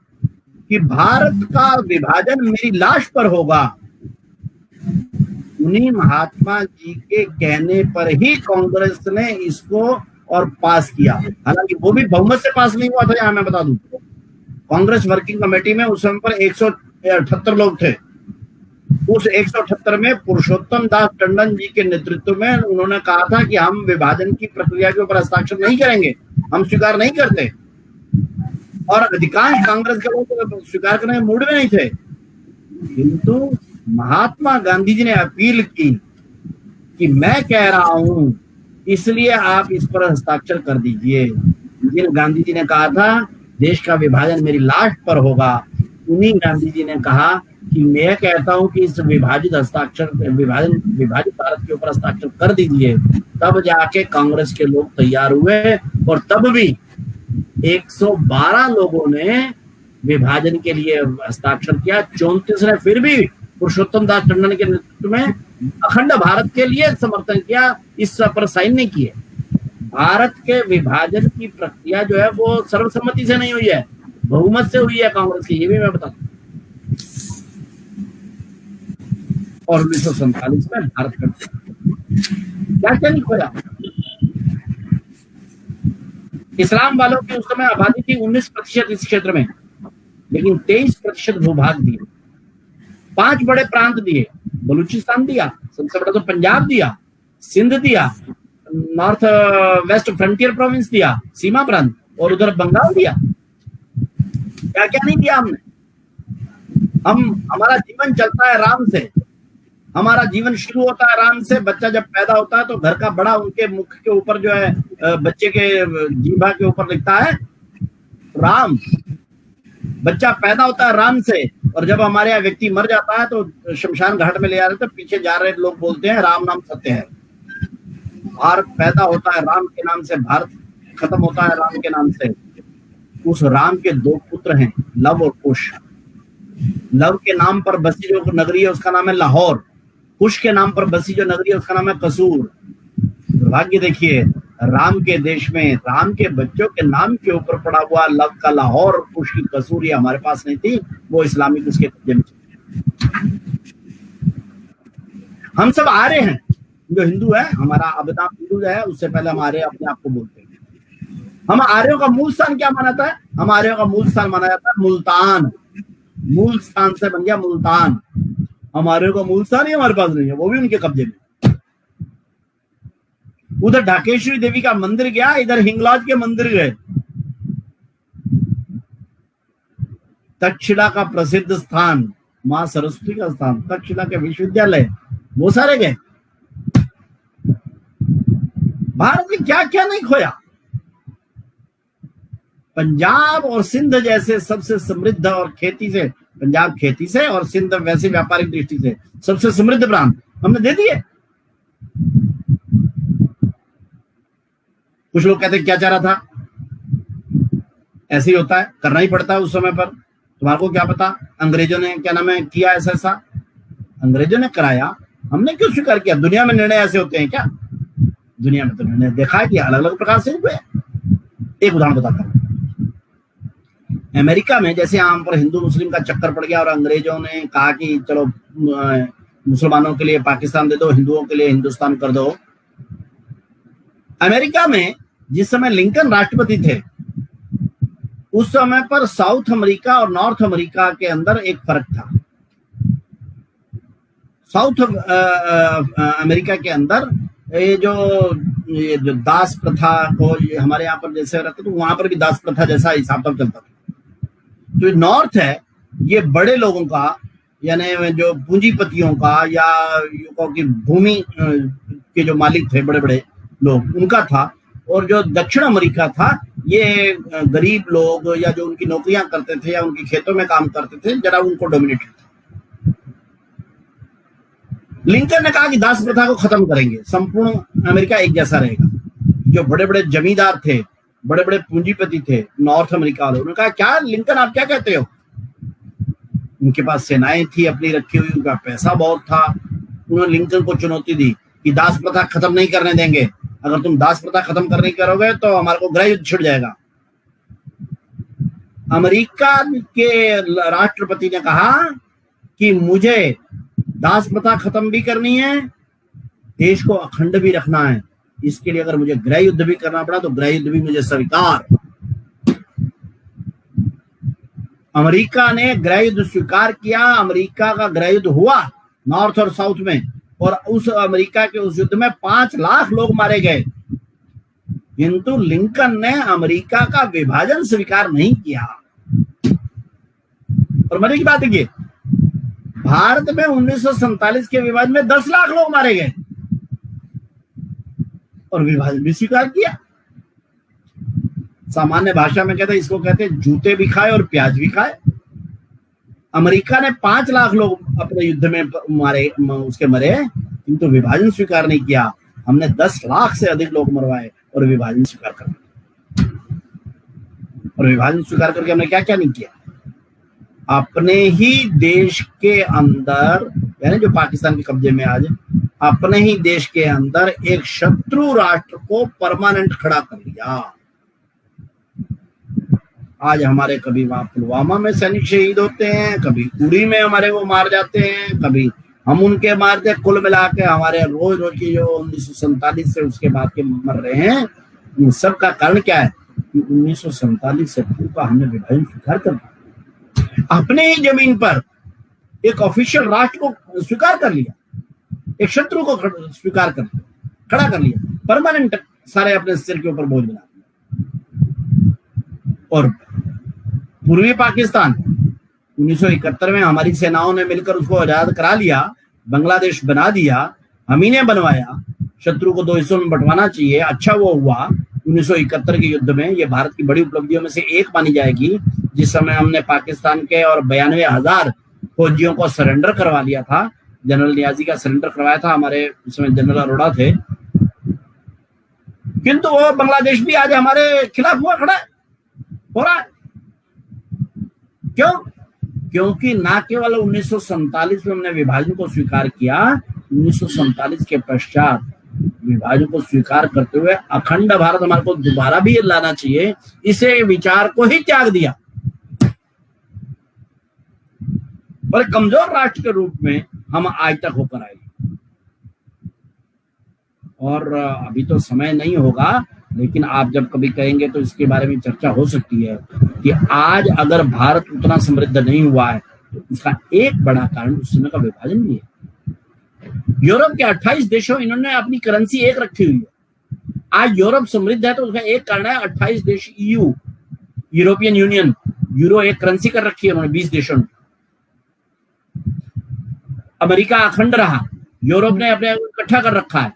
कि भारत का विभाजन मेरी लाश पर होगा, उन्हीं महात्मा जी के कहने पर ही कांग्रेस ने इसको और पास किया। हालांकि वो भी बहुमत से पास नहीं हुआ था। यहाँ मैं बता दूं, कांग्रेस वर्किंग कमेटी में उस समय पर 178 लोग थे। उस 178 में पुरुषोत्तम दास टंडन जी के नेतृत्व में उन्होंने कहा था कि हम विभाजन की प्रक्रिया के ऊपर हस्ताक्षर नहीं करेंगे, हम स्वीकार नहीं करते, और अधिकांश कांग्रेस के लोग स्वीकार करने के मूड में नहीं थे। किंतु महात्मा गांधी जी ने अपील की कि मैं कह रहा हूं, इसलिए आप इस पर हस्ताक्षर कर दीजिए। जिन गांधी जी ने कहा था देश का विभाजन मेरी लाश पर होगा, उन्हीं गांधी जी ने कहा कि मैं कहता हूं कि इस विभाजित भारत के ऊपर हस्ताक्षर कर दीजिए। तब जाके कांग्रेस के लोग तैयार हुए, और तब भी 112 लोगों ने विभाजन के लिए हस्ताक्षर किया। 34 ने फिर भी पुरुषोत्तम दास टंडन के नेतृत्व में अखंड भारत के लिए समर्थन किया, इस पर साइन नहीं किए। भारत के विभाजन की प्रक्रिया जो है वो सर्वसम्मति से नहीं हुई है, बहुमत से हुई है कांग्रेस की, ये भी मैं बताता हूं। और 1947 में भारत का क्या नहीं खोया। इस्लाम वालों की उस समय आबादी थी 19% इस क्षेत्र में, लेकिन 23% भूभाग दिए, 5 बड़े प्रांत दिए। बलूचिस्तान दिया, सबसे बड़ा तो पंजाब दिया, सिंध दिया, नॉर्थ वेस्ट फ्रंटियर प्रोविंस दिया, सीमा प्रांत, और उधर बंगाल दिया। क्या क्या नहीं दिया हमने? हमारा जीवन चलता है राम से, हमारा जीवन शुरू होता है राम से। बच्चा जब पैदा होता है तो घर का बड़ा उनके मुख के ऊपर जो है बच्चे के जीभा के ऊपर लिखता है राम। बच्चा पैदा होता है राम से, और जब हमारे यहाँ व्यक्ति मर जाता है तो शमशान घाट में ले जा रहे थे, पीछे जा रहे लोग बोलते हैं राम नाम सत्य है। भारत पैदा होता है राम के नाम से, भारत खत्म होता है राम के नाम से। उस राम के दो पुत्र हैं, लव और कुश। लव के नाम पर बसी जो नगरी है उसका नाम है लाहौर, कुश के नाम पर बसी जो नगरी है उसका नाम है कसूर। दुर्भाग्य देखिए, राम के देश में राम के बच्चों के नाम के ऊपर पड़ा हुआ लव का लाहौर और कुश की कसूर ये हमारे पास नहीं थी, वो इस्लामिक उसके कब्जे में। हम सब आर्य हैं, जो हिंदू है, हमारा अभिधान हिंदू है, उससे पहले हम आर्य अपने आप को बोलते हैं। हम आर्यों का मूल स्थान क्या माना जाता है? हम आर्यों का मूल स्थान माना जाता है मुल्तान। मूल स्थान से बन गया मुल्तान। हमारे को मूल स्थान ही हमारे पास नहीं है, वो भी उनके कब्जे में। उधर ढाकेश्वरी देवी का मंदिर गया, इधर हिंगलाज के मंदिर गए। तक्षशिला का प्रसिद्ध स्थान, मां सरस्वती का स्थान, तक्षशिला के विश्वविद्यालय, वो सारे गए। भारत ने क्या क्या नहीं खोया। पंजाब और सिंध जैसे सबसे समृद्ध और खेती से, पंजाब खेती से और सिंध वैसे व्यापारिक दृष्टि से सबसे समृद्ध प्रांत हमने दे दिए। कुछ लोग कहते क्या चाह रहा था, ऐसे ही होता है, करना ही पड़ता है उस समय पर। तुम्हारे को क्या पता अंग्रेजों ने क्या नाम है किया ऐसा। अंग्रेजों ने कराया, हमने क्यों स्वीकार किया? दुनिया में निर्णय ऐसे होते हैं क्या? दुनिया में तो निर्णय देखा है कि अलग अलग प्रकार से हुए। एक उदाहरण बताता हूं। अमेरिका में जैसे यहाँ पर हिंदू मुस्लिम का चक्कर पड़ गया और अंग्रेजों ने कहा कि चलो मुसलमानों के लिए पाकिस्तान दे दो, हिंदुओं के लिए हिंदुस्तान कर दो। अमेरिका में जिस समय लिंकन राष्ट्रपति थे, उस समय पर साउथ अमेरिका और नॉर्थ अमेरिका के अंदर एक फर्क था। साउथ अमेरिका के अंदर ये जो दास प्रथा को हमारे यहाँ पर जैसे रहता, तो वहां पर भी दास प्रथा जैसा हिसाब तब चलता था। जो नॉर्थ है ये बड़े लोगों का, यानी जो पूंजीपतियों का या युवकों की भूमि के जो मालिक थे बड़े बड़े लोग, उनका था। और जो दक्षिण अमेरिका था ये गरीब लोग या जो उनकी नौकरियां करते थे या उनके खेतों में काम करते थे, जरा उनको डोमिनेट था। लिंकन ने कहा कि दास प्रथा को खत्म करेंगे, संपूर्ण अमेरिका एक जैसा रहेगा। जो बड़े बड़े जमींदार थे, बड़े बड़े पूंजीपति थे नॉर्थ अमेरिका वाले, उन्होंने कहा क्या लिंकन आप क्या कहते हो? उनके पास सेनाएं थी अपनी रखी हुई, उनका पैसा बहुत था। उन्होंने लिंकन को चुनौती दी कि दास प्रथा खत्म नहीं करने देंगे, अगर तुम दास प्रथा खत्म करने करोगे तो हमारे को गृह युद्ध छिड़ जाएगा। अमेरिका के राष्ट्रपति ने कहा कि मुझे दास प्रथा खत्म भी करनी है, देश को अखंड भी रखना है, इसके लिए अगर मुझे गृह युद्ध भी करना पड़ा तो गृह युद्ध भी मुझे स्वीकार। अमेरिका ने गृह युद्ध स्वीकार किया। अमेरिका का गृह युद्ध हुआ नॉर्थ और साउथ में, और उस अमेरिका के उस युद्ध में 5 लाख लोग मारे गए। किंतु लिंकन ने अमेरिका का विभाजन स्वीकार नहीं किया। और मजे की बात है कि भारत में 1947 के विभाजन में 10 लाख लोग मारे गए और विभाजन भी स्वीकार किया। सामान्य भाषा में कहते हैं, इसको कहते हैं जूते भी खाए और प्याज भी खाए। अमेरिका ने 5 लाख लोग अपने युद्ध में मारे, उसके मरे, किंतु विभाजन स्वीकार नहीं किया। हमने 10 लाख से अधिक लोग मरवाए और विभाजन स्वीकार कर लिया। और विभाजन स्वीकार करके हमने क्या क्या नहीं किया? अपने ही देश के अंदर, यानी जो पाकिस्तान के कब्जे में आज, अपने ही देश के अंदर एक शत्रु राष्ट्र को परमानेंट खड़ा कर लिया। आज हमारे कभी वहां पुलवामा में सैनिक शहीद होते हैं, कभी उड़ी में हमारे वो मार जाते हैं, कभी हम उनके मारते। कुल मिला के हमारे रोज रोज की जो 1947 से उसके बाद के मर रहे हैं, इन सब का कारण क्या है? 1947 से पूर्व का हमने विभाजन स्वीकार कर लिया। अपने ही जमीन पर एक ऑफिशियल राष्ट्र को स्वीकार कर लिया, एक शत्रु को स्वीकार कर लिया, खड़ा कर लिया, परमानेंट सारे अपने सिर के ऊपर बोझ बना दिया। और पूर्वी पाकिस्तान 1971 में हमारी सेनाओं ने मिलकर उसको आजाद करा लिया, बांग्लादेश बना दिया, हम ही ने बनवाया। शत्रु को दो हिस्सों में बंटवाना चाहिए, अच्छा वो हुआ 1971 के युद्ध में। ये भारत की बड़ी उपलब्धियों में से एक मानी जाएगी, जिस समय हमने पाकिस्तान के और 92,000 फौजियों को सरेंडर करवा लिया था। जनरल नियाजी का सरेंडर करवाया था, हमारे उस समय जनरल अरोड़ा थे। किंतु वो बांग्लादेश भी आज हमारे खिलाफ हुआ खड़ा है, हो रहा है। क्यों? क्योंकि ना केवल 1947 में हमने विभाजन को स्वीकार किया, 1947 के पश्चात विभाजन को स्वीकार करते हुए अखंड भारत हमारे को दोबारा भी लाना चाहिए, इसे विचार को ही त्याग दिया। बड़े कमजोर राष्ट्र के रूप में हम आज तक होकर आए। और अभी तो समय नहीं होगा, लेकिन आप जब कभी कहेंगे तो इसके बारे में चर्चा हो सकती है कि आज अगर भारत उतना समृद्ध नहीं हुआ है तो इसका एक बड़ा कारण उस समय का विभाजन भी है। यूरोप के 28 देशों इन्होंने अपनी करेंसी एक रखी हुई है। आज यूरोप समृद्ध है तो उसका एक कारण है 28 देश EU, यूरोपियन यूनियन, यूरो एक करेंसी कर रखी है उन्होंने 20 देशों ने। अमेरिका अखंड रहा, यूरोप ने अपने आप को इकट्ठा कर रखा है,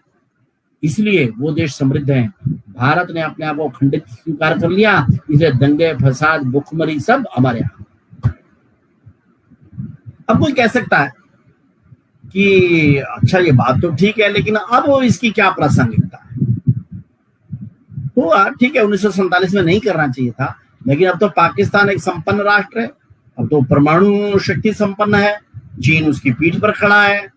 इसलिए वो देश समृद्ध हैं। भारत ने अपने आप को खंडित स्वीकार कर लिया, इसलिए दंगे फसाद भुखमरी सब हमारे यहाँ। अब कोई कह सकता है कि अच्छा ये बात तो ठीक है, लेकिन अब इसकी क्या प्रासंगिकता है? हुआ ठीक है, 1947 में नहीं करना चाहिए था, लेकिन अब तो पाकिस्तान एक संपन्न राष्ट्र है, अब तो परमाणु शक्ति संपन्न है, चीन उसकी पीठ पर खड़ा है,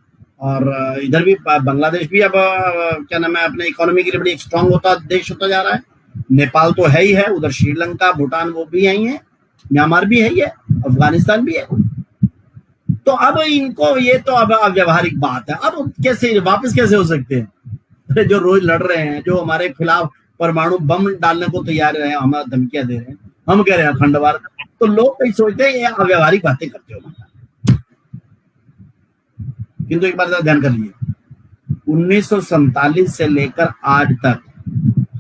और इधर भी बांग्लादेश भी अब क्या नाम है अपने इकोनॉमी के लिए बड़ी स्ट्रांग होता देश होता जा रहा है। नेपाल तो है ही है, उधर श्रीलंका भूटान वो भी यही है, म्यांमार भी है ही है, अफगानिस्तान भी है। तो अब इनको ये तो अब व्यावहारिक बात है, अब कैसे वापस कैसे हो सकते हैं? जो रोज लड़ रहे हैं, जो हमारे खिलाफ परमाणु बम डालने को तैयार है, हमारा धमकियां दे रहे हैं, हम कह रहे हैं अखंड भारत, तो लोग कई सोचते हैं ये अव्यावहारिक बातें करते हो। किंतु एक बात ध्यान कर लीजिए, 1947 से लेकर आज तक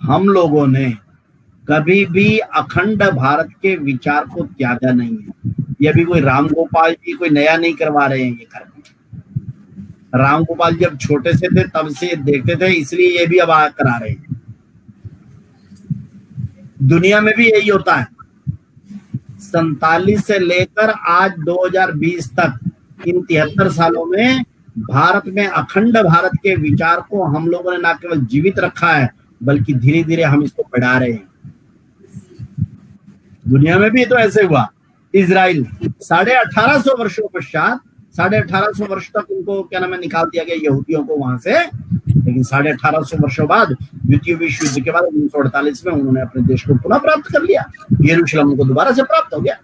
हम लोगों ने कभी भी अखंड भारत के विचार को त्यागा नहीं है। ये भी कोई राम गोपाल जी कोई नया नहीं करवा रहे हैं ये कर्म। राम गोपाल जब छोटे से थे तब से देखते थे, इसलिए ये भी अब करा रहे हैं। दुनिया में भी यही होता है। 47 से लेकर आज 2020 तक, इन 73 सालों में भारत में अखंड भारत के विचार को हम लोगों ने न केवल जीवित रखा है, बल्कि धीरे धीरे हम इसको बढ़ा रहे हैं। दुनिया में भी तो ऐसे हुआ। इजराइल 1850 वर्षों पश्चात, 1850 वर्ष तक उनको क्या नाम है निकाल दिया गया यहूदियों को वहां से, लेकिन 1850 वर्षों बाद द्वितीय विश्व युद्ध के बाद 1948 में उन्होंने अपने देश को पुनः प्राप्त कर लिया। यरूशलेम को दोबारा से प्राप्त हो गया।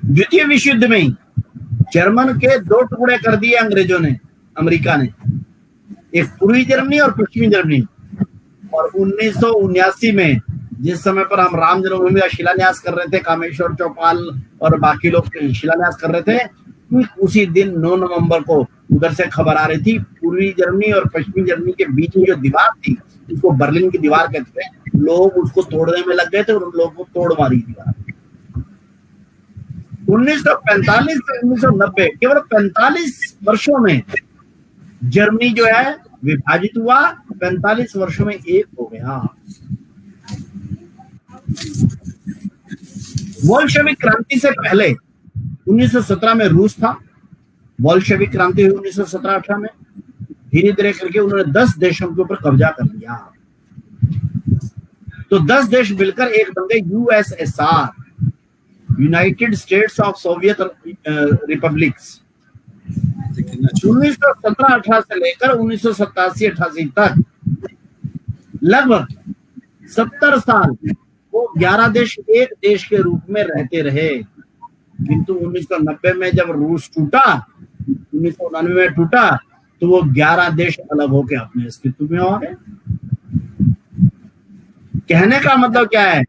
द्वितीय विश्व युद्ध में ही जर्मन के 2 टुकड़े कर दिए अंग्रेजों ने, अमेरिका ने, एक पूर्वी जर्मनी और पश्चिमी जर्मनी। और 1979 में जिस समय पर हम राम जन्मभूमि का शिलान्यास कर रहे थे, कामेश्वर चौपाल और बाकी लोग शिलान्यास कर रहे थे, उसी दिन 9 नवंबर को उधर से खबर आ रही थी, पूर्वी जर्मनी और पश्चिमी जर्मनी के बीच में जो दीवार थी उसको बर्लिन की दीवार कहते थे, लोग उसको तोड़ने में लग गए थे और उन लोगों को तोड़ मारी दीवार। 1945 से 1990 केवल 45 वर्षों में जर्मनी जो है विभाजित हुआ, 45 वर्षों में एक हो गया। बोल्शेविक क्रांति से पहले 1917 में रूस था, बोल्शेविक क्रांति हुई 1917-18 में, धीरे धीरे करके उन्होंने 10 देशों के ऊपर कब्जा कर लिया। तो 10 देश मिलकर एक बन गए USSR, United states of Soviet republics. 1917-18 से लेकर 1987-88 तक लगभग 70 साल वो 11 देश एक देश के रूप में रहते रहे। किंतु 1990 में जब रूस टूटा, 1999 में टूटा, तो वो 11 देश अलग होकर अपने अस्तित्व में आ गए। कहने का मतलब क्या है?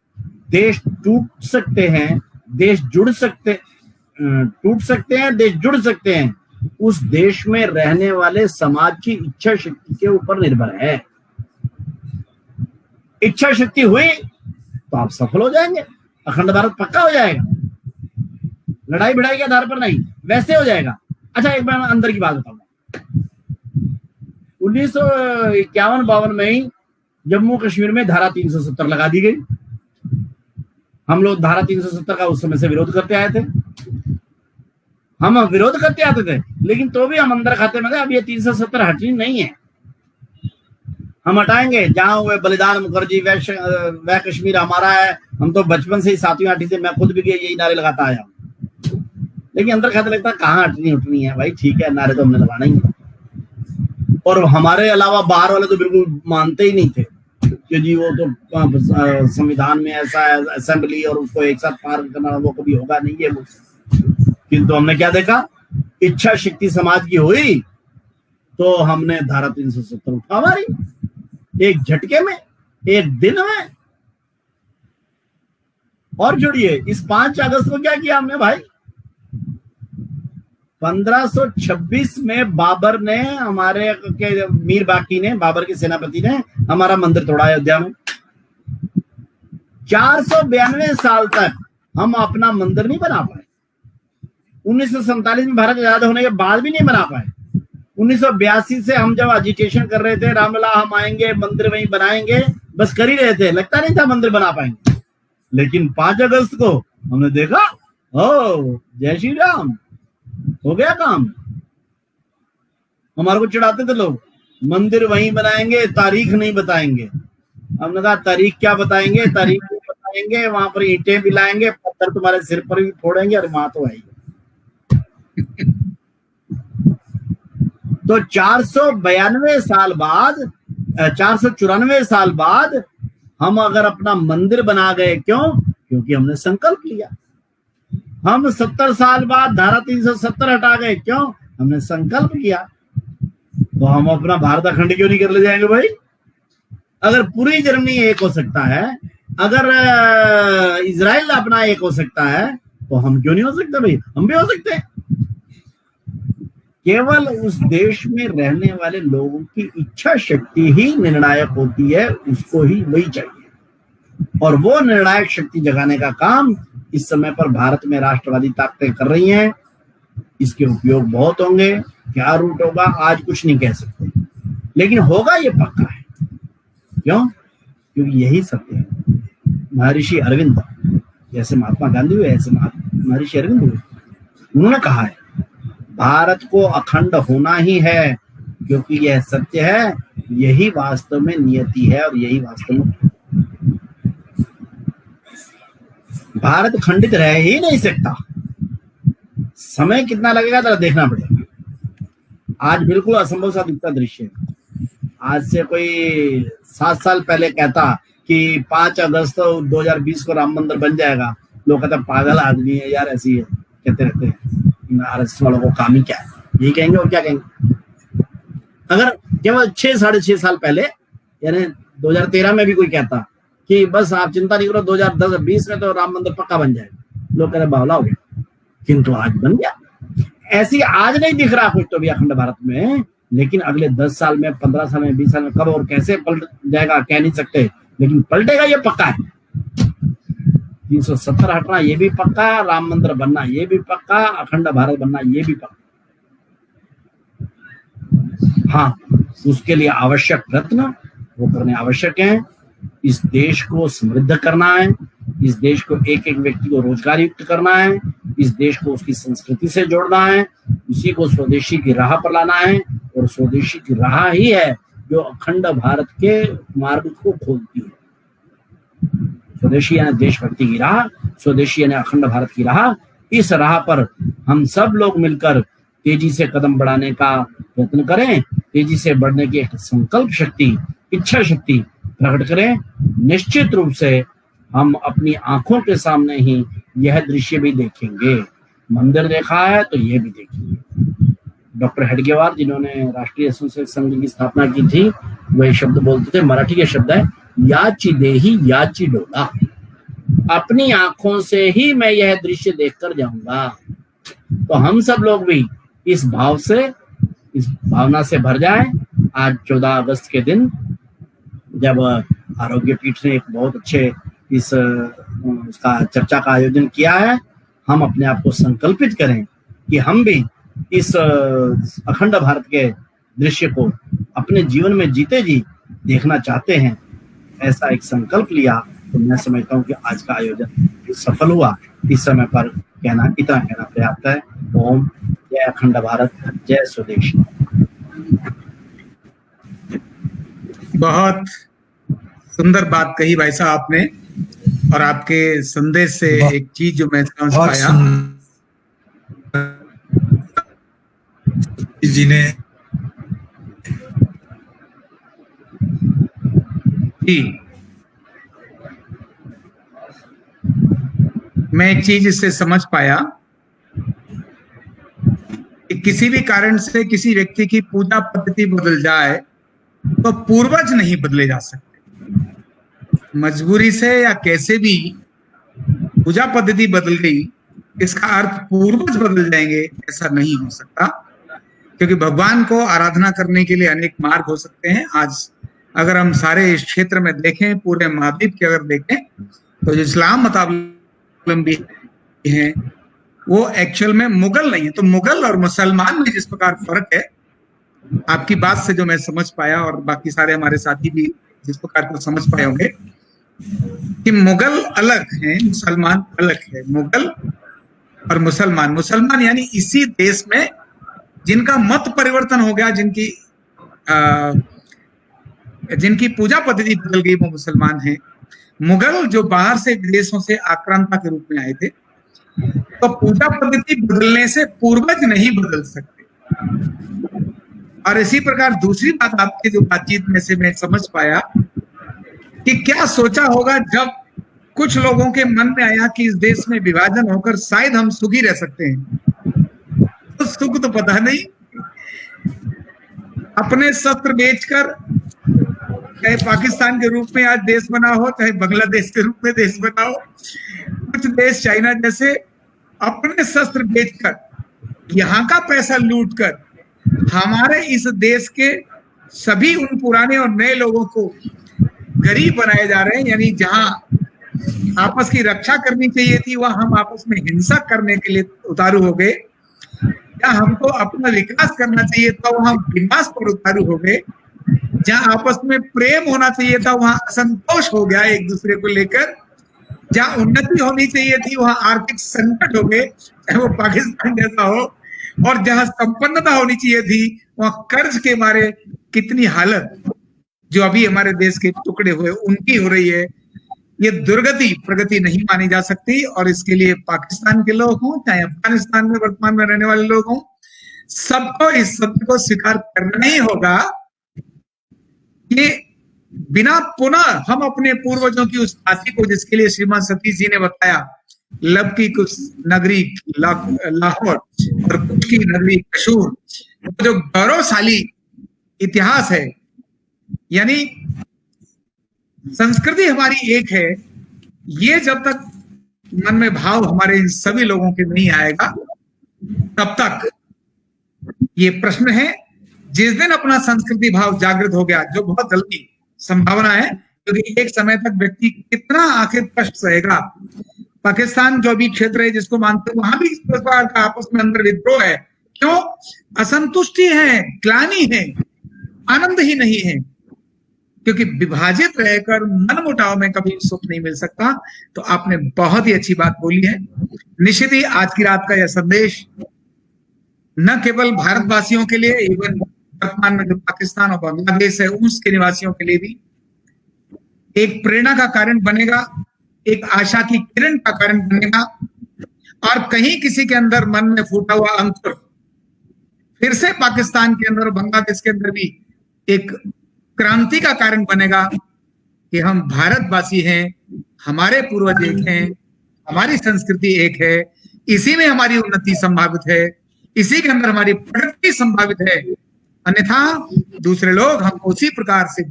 देश टूट सकते हैं, देश जुड़ सकते, टूट सकते हैं, देश जुड़ सकते हैं, उस देश में रहने वाले समाज की इच्छा शक्ति के ऊपर निर्भर है। इच्छा शक्ति हुई तो आप सफल हो जाएंगे, अखंड भारत पक्का हो जाएगा। लड़ाई भिड़ाई के आधार पर नहीं, वैसे हो जाएगा। अच्छा एक बार मैं अंदर की बात बताऊंगा। 1951-52 में ही जम्मू कश्मीर में धारा 370 लगा दी गई। हम लोग धारा 370 का उस समय से विरोध करते आए थे, हम विरोध करते आते थे, लेकिन तो भी हम अंदर खाते में थे अब ये 370 हटनी नहीं है, हम हटाएंगे। जहां हुए बलिदान मुखर्जी, वह कश्मीर हमारा है। हम तो बचपन से ही 7वीं 8वीं से, मैं खुद भी यही नारे लगाता आया, लेकिन अंदर खाते लगता है कहाँ हटनी उठनी है भाई। ठीक है, नारे तो हमने लगाना ही है। और हमारे अलावा बाहर वाले तो बिल्कुल मानते ही नहीं थे कि जी वो तो संविधान में ऐसा है, असेंबली और उसको एक साथ पार करना वो कभी होगा नहीं है। किंतु हमने क्या देखा, इच्छा शक्ति समाज की हुई तो हमने धारा 370 उठा मारी एक झटके में, एक दिन में। और जोड़िए इस 5 अगस्त को क्या किया हमने भाई, 1526 में बाबर ने, हमारे के मीर बाकी ने, बाबर के सेनापति ने हमारा मंदिर तोड़ा अयोध्या में। 492 साल तक हम अपना मंदिर नहीं बना पाए। 1947 में भारत आजाद होने के बाद भी नहीं बना पाए। 1982 से हम जब एजिटेशन कर रहे थे, रामलला हम आएंगे मंदिर वहीं बनाएंगे, बस कर ही रहे थे, लगता नहीं था मंदिर बना पाएंगे। लेकिन 5 अगस्त को हमने देखा, ओ जय श्री राम, हो गया काम। हमारे को चिढ़ाते थे लोग, मंदिर वहीं बनाएंगे, तारीख नहीं बताएंगे। हमने कहा तारीख क्या बताएंगे, तारीख नहीं बताएंगे, वहां पर ईंटें भी लाएंगे, पत्थर तुम्हारे सिर पर भी फोड़ेंगे, और वहां तो आएंगे। तो 492 साल बाद, 494 साल बाद हम अगर अपना मंदिर बना गए, क्यों? क्योंकि हमने संकल्प लिया। हम 70 साल बाद धारा 370 हटा गए, क्यों? हमने संकल्प किया। तो हम अपना भारत अखंड क्यों नहीं कर ले जाएंगे भाई? अगर पूरी जर्मनी एक हो सकता है, अगर इजराइल अपना एक हो सकता है, तो हम क्यों नहीं हो सकते भाई? हम भी हो सकते हैं। केवल उस देश में रहने वाले लोगों की इच्छा शक्ति ही निर्णायक होती है, उसको ही वही चाहिए। और वो निर्णायक शक्ति जगाने का काम इस समय पर भारत में राष्ट्रवादी ताकतें कर रही हैं। इसके उपयोग बहुत होंगे, क्या रूट होगा आज कुछ नहीं कह सकते, लेकिन होगा ये पक्का है। क्यों? क्योंकि यही सत्य है। महर्षि अरविंद, जैसे महात्मा गांधी हुए ऐसे महर्षि अरविंद हुए, उन्होंने कहा है भारत को अखंड होना ही है, क्योंकि यह सत्य है, यही वास्तव में नियति है, और यही वास्तव में भारत खंडित रह ही नहीं सकता। समय कितना लगेगा जरा देखना पड़ेगा। आज बिल्कुल असंभव सा दिखता दृश्य है। आज से कोई 7 साल पहले कहता कि 5 अगस्त 2020 को राम मंदिर बन जाएगा, लोग कहते पागल आदमी है यार, ऐसी है, कहते रहते हैं। आरएसएस वालों को काम ही क्या है, यही कहेंगे और क्या कहेंगे। अगर केवल 6 साढ़े 6 साल पहले, यानी 2013 में भी कोई कहता कि बस आप चिंता नहीं करो 2010-20 में तो राम मंदिर पक्का बन जाएगा, लोग कह रहे बावला हो गया, किंतु आज बन गया। ऐसी आज नहीं दिख रहा कुछ तो भी अखंड भारत में, लेकिन अगले 10 साल में, 15 साल में, 20 साल में कब और कैसे पलट जाएगा कह नहीं सकते, लेकिन पलटेगा ये पक्का है। 370 हटना ये भी पक्का, राम मंदिर बनना ये भी पक्का, अखंड भारत बनना ये भी पक्का। हाँ, उसके लिए आवश्यक प्रयत्न वो करने आवश्यक हैं। इस देश को समृद्ध करना है, इस देश को एक एक व्यक्ति को रोजगार युक्त करना है, इस देश को उसकी संस्कृति से जोड़ना है, उसी को स्वदेशी की राह पर लाना है, और स्वदेशी की राह ही है जो अखंड भारत के मार्ग को खोलती है। स्वदेशी यानी देशभक्ति की राह, स्वदेशी यानी अखंड भारत की राह। इस राह पर हम सब लोग मिलकर तेजी से कदम बढ़ाने का प्रयत्न करें, तेजी से बढ़ने की एक संकल्प शक्ति, इच्छा शक्ति प्रकट करें। निश्चित रूप से हम अपनी आंखों के सामने ही यह दृश्य भी देखेंगे। मंदिर देखा है तो यह भी देखेंगे। डॉक्टर हेडगेवार, जिन्होंने राष्ट्रीय स्वयंसेवक संघ की स्थापना की थी, वह शब्द बोलते थे, मराठी के शब्द है, याची देही याची डोला। अपनी आंखों से ही मैं यह दृश्य देखकर जाऊंगा। तो हम सब लोग भी इस भाव से, इस भावना से भर जाएं। आज 14 अगस्त के दिन जब आरोग्य पीठ ने एक बहुत अच्छे उसका चर्चा का आयोजन किया है, हम अपने आप को संकल्पित करें कि हम भी इस अखंड भारत के दृश्य को अपने जीवन में जीते जी देखना चाहते हैं, ऐसा एक संकल्प लिया, तो मैं समझता हूँ कि आज का आयोजन सफल हुआ। इस समय पर इतना कहना पर्याप्त है। ओम जय अखंड भारत, जय स्वदेश। बहुत सुंदर बात कही भाई साहब आपने, और आपके संदेश से एक चीज जो मैं समझ पाया जी ने मैं एक चीज इससे समझ पाया कि किसी भी कारण से किसी व्यक्ति की पूजा पद्धति बदल जाए तो पूर्वज नहीं बदले जा सकते। मजबूरी से या कैसे भी पूजा पद्धति बदल गई, इसका अर्थ पूर्वज बदल जाएंगे ऐसा नहीं हो सकता, क्योंकि भगवान को आराधना करने के लिए अनेक मार्ग हो सकते हैं। आज अगर हम सारे इस क्षेत्र में देखें, पूरे महाद्वीप के अगर देखें, तो जो इस्लाम मतावलंबी हैं वो एक्चुअल में मुगल नहीं है। तो मुगल और मुसलमान में जिस प्रकार फर्क है, आपकी बात से जो मैं समझ पाया, और बाकी सारे हमारे साथी भी जिस प्रकार को समझ पाए होंगे कि मुगल अलग है, मुसलमान अलग है। मुगल और मुसलमान, मुसलमान यानी इसी देश में जिनका मत परिवर्तन हो गया, जिनकी पूजा पद्धति बदल गई, वो मुसलमान हैं। मुगल जो बाहर से विदेशों से आक्रांता के रूप में आए थे, तो पूजा पद्धति बदलने से पूर्वज नहीं बदल सकते। और इसी प्रकार दूसरी बात आपकी जो बातचीत में से मैं समझ पाया कि क्या सोचा होगा जब कुछ लोगों के मन में आया कि इस देश में विभाजन होकर शायद हम सुखी रह सकते हैं। तो सुख तो पता नहीं, अपने शस्त्र बेचकर, चाहे पाकिस्तान के रूप में आज देश बना हो, चाहे बांग्लादेश के रूप में देश बना हो, कुछ देश चाइना जैसे अपने शस्त्र बेचकर, यहाँ का पैसा लूटकर हमारे इस देश के सभी उन पुराने और नए लोगों को गरीब बनाए जा रहे हैं। यानी जहां आपस की रक्षा करनी चाहिए थी, वहां हम आपस में हिंसा करने के लिए उतारू हो गए। या हमको अपना विकास करना चाहिए था, वहां विनाश पर उतारू हो गए। जहां आपस में प्रेम होना चाहिए था, वहां असंतोष हो गया एक दूसरे को लेकर। जहां उन्नति होनी चाहिए थी, वहां आर्थिक संकट हो गए, चाहे वो पाकिस्तान जैसा हो। और जहां संपन्नता होनी चाहिए थी, वहां कर्ज के मारे कितनी हालत जो अभी हमारे देश के टुकड़े हुए उनकी हो रही है। ये दुर्गति प्रगति नहीं मानी जा सकती। और इसके लिए पाकिस्तान के लोग हों, चाहे अफगानिस्तान में वर्तमान में रहने वाले लोग हों, सबको इस सत्य को स्वीकार करना ही होगा कि बिना पुनः हम अपने पूर्वजों की उस काशी को, जिसके लिए श्रीमान सतीश जी ने बताया, लब की कुछ नगरी लाहौर और कुछ की नगरी कसूर, जो गौरवशाली इतिहास है, यानी संस्कृति हमारी एक है, ये जब तक मन में भाव हमारे इन सभी लोगों के नहीं आएगा, तब तक ये प्रश्न है। जिस दिन अपना संस्कृति भाव जागृत हो गया, जो बहुत जल्दी संभावना है, क्योंकि एक समय तक व्यक्ति कितना आखिर कष्ट सहेगा। पाकिस्तान जो भी क्षेत्र है जिसको मानते हैं, वहां भी इस प्रकार का आपस में अंदर विद्रोह है। क्यों? असंतुष्टि है, ग्लानि है, आनंद ही नहीं है, क्योंकि विभाजित रहकर मनमुटाव में कभी सुख नहीं मिल सकता। तो आपने बहुत ही अच्छी बात बोली है। निश्चित ही आज की रात का यह संदेश न केवल भारतवासियों के लिए, इवन वर्तमान में जो पाकिस्तान और बांग्लादेश है उसके निवासियों के लिए भी एक प्रेरणा का कारण बनेगा, एक आशा की किरण का कारण बनेगा। और कहीं किसी के अंदर मन में फूटा हुआ अंकुर फिर से पाकिस्तान के अंदर और बांग्लादेश के अंदर भी एक क्रांति का कारण बनेगा कि हम भारतवासी हैं, हमारे पूर्वज एक हैं, हमारी संस्कृति एक है, इसी में हमारी उन्नति संभावित है, इसी के अंदर हमारी प्रगति संभावित है। अन्यथा दूसरे लोग हम उसी प्रकार से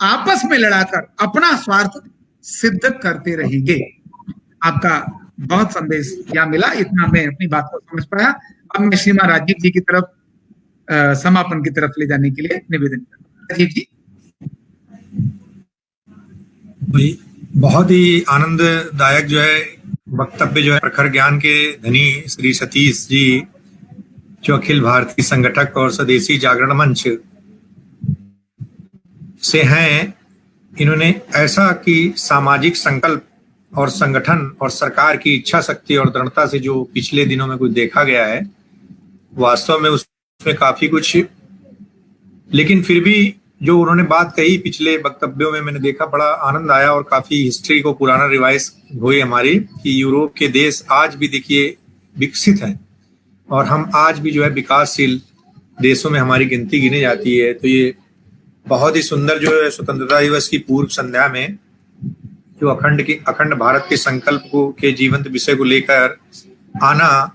आपस में लड़ाकर अपना स्वार्थ सिद्ध करते रहेंगे। आपका बहुत संदेश यहाँ मिला, इतना मैं अपनी बात को समझ पाया। अब मैं श्रीमान राजीव जी की तरफ समापन की तरफ ले जाने के लिए निवेदन करता हूं। राजीव जी। भाई बहुत ही आनंददायक जो है वक्तव्य जो है प्रखर ज्ञान के धनी श्री सतीश जी, जो अखिल भारतीय संगठक और स्वदेशी जागरण मंच से हैं, इन्होंने ऐसा कि सामाजिक संकल्प और संगठन और सरकार की इच्छा शक्ति और दृढ़ता से जो पिछले दिनों में कुछ देखा गया है, वास्तव में उसमें काफी कुछ, लेकिन फिर भी जो उन्होंने बात कही पिछले वक्तव्यों में मैंने देखा, बड़ा आनंद आया और काफी हिस्ट्री को पुराना रिवाइज हुई हमारी कि यूरोप के देश आज भी देखिए विकसित हैं और हम आज भी जो है विकासशील देशों में हमारी गिनती गिनी जाती है। तो ये बहुत ही सुंदर जो है स्वतंत्रता दिवस की पूर्व संध्या में जो अखंड भारत के संकल्प को के जीवंत विषय को लेकर आना,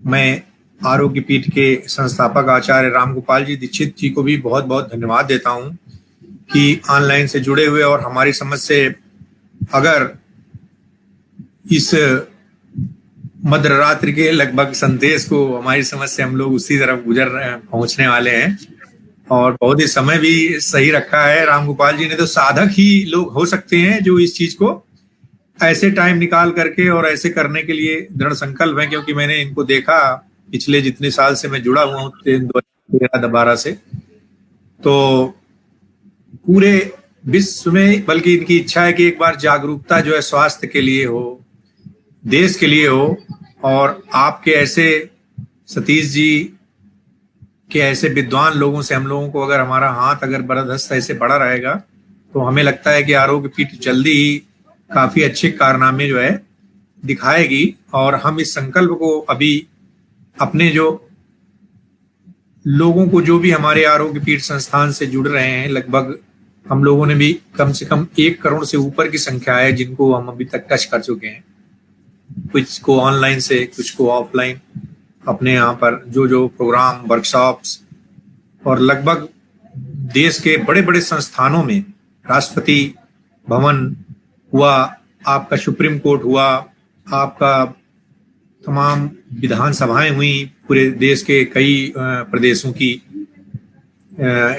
मैं आरोग्य पीठ के संस्थापक आचार्य रामगोपाल जी दीक्षित जी को भी बहुत बहुत धन्यवाद देता हूं कि ऑनलाइन से जुड़े हुए और हमारी समझ से अगर इस मध्य रात्रि के लगभग संदेश को हमारी समझ से हम लोग उसी तरफ पहुंचने वाले हैं और बहुत ही समय भी सही रखा है रामगोपाल जी ने। तो साधक ही लोग हो सकते हैं जो इस चीज को ऐसे टाइम निकाल करके और ऐसे करने के लिए दृढ़ संकल्प है, क्योंकि मैंने इनको देखा पिछले जितने साल से मैं जुड़ा हुआ हूँ 2013-12 से, तो पूरे विश्व में, बल्कि इनकी इच्छा है कि एक बार जागरूकता जो है स्वास्थ्य के लिए हो, देश के लिए हो, और आपके ऐसे सतीश जी के ऐसे विद्वान लोगों से हम लोगों को अगर हमारा हाथ अगर बरदस्त ऐसे बढ़ा रहेगा तो हमें लगता है कि आरोग्य पीठ जल्दी ही काफी अच्छे कारनामे जो है दिखाएगी। और हम इस संकल्प को अभी अपने जो लोगों को, जो भी हमारे आरोग्य पीठ संस्थान से जुड़ रहे हैं, लगभग हम लोगों ने भी कम से कम 1 करोड़ से ऊपर की संख्या है जिनको हम अभी तक टच कर चुके हैं, कुछ को ऑनलाइन से, कुछ को ऑफलाइन, अपने यहाँ पर जो प्रोग्राम वर्कशॉप्स, और लगभग देश के बड़े बड़े संस्थानों में, राष्ट्रपति भवन हुआ, आपका सुप्रीम कोर्ट हुआ, आपका तमाम विधानसभाएं हुई पूरे देश के कई प्रदेशों की,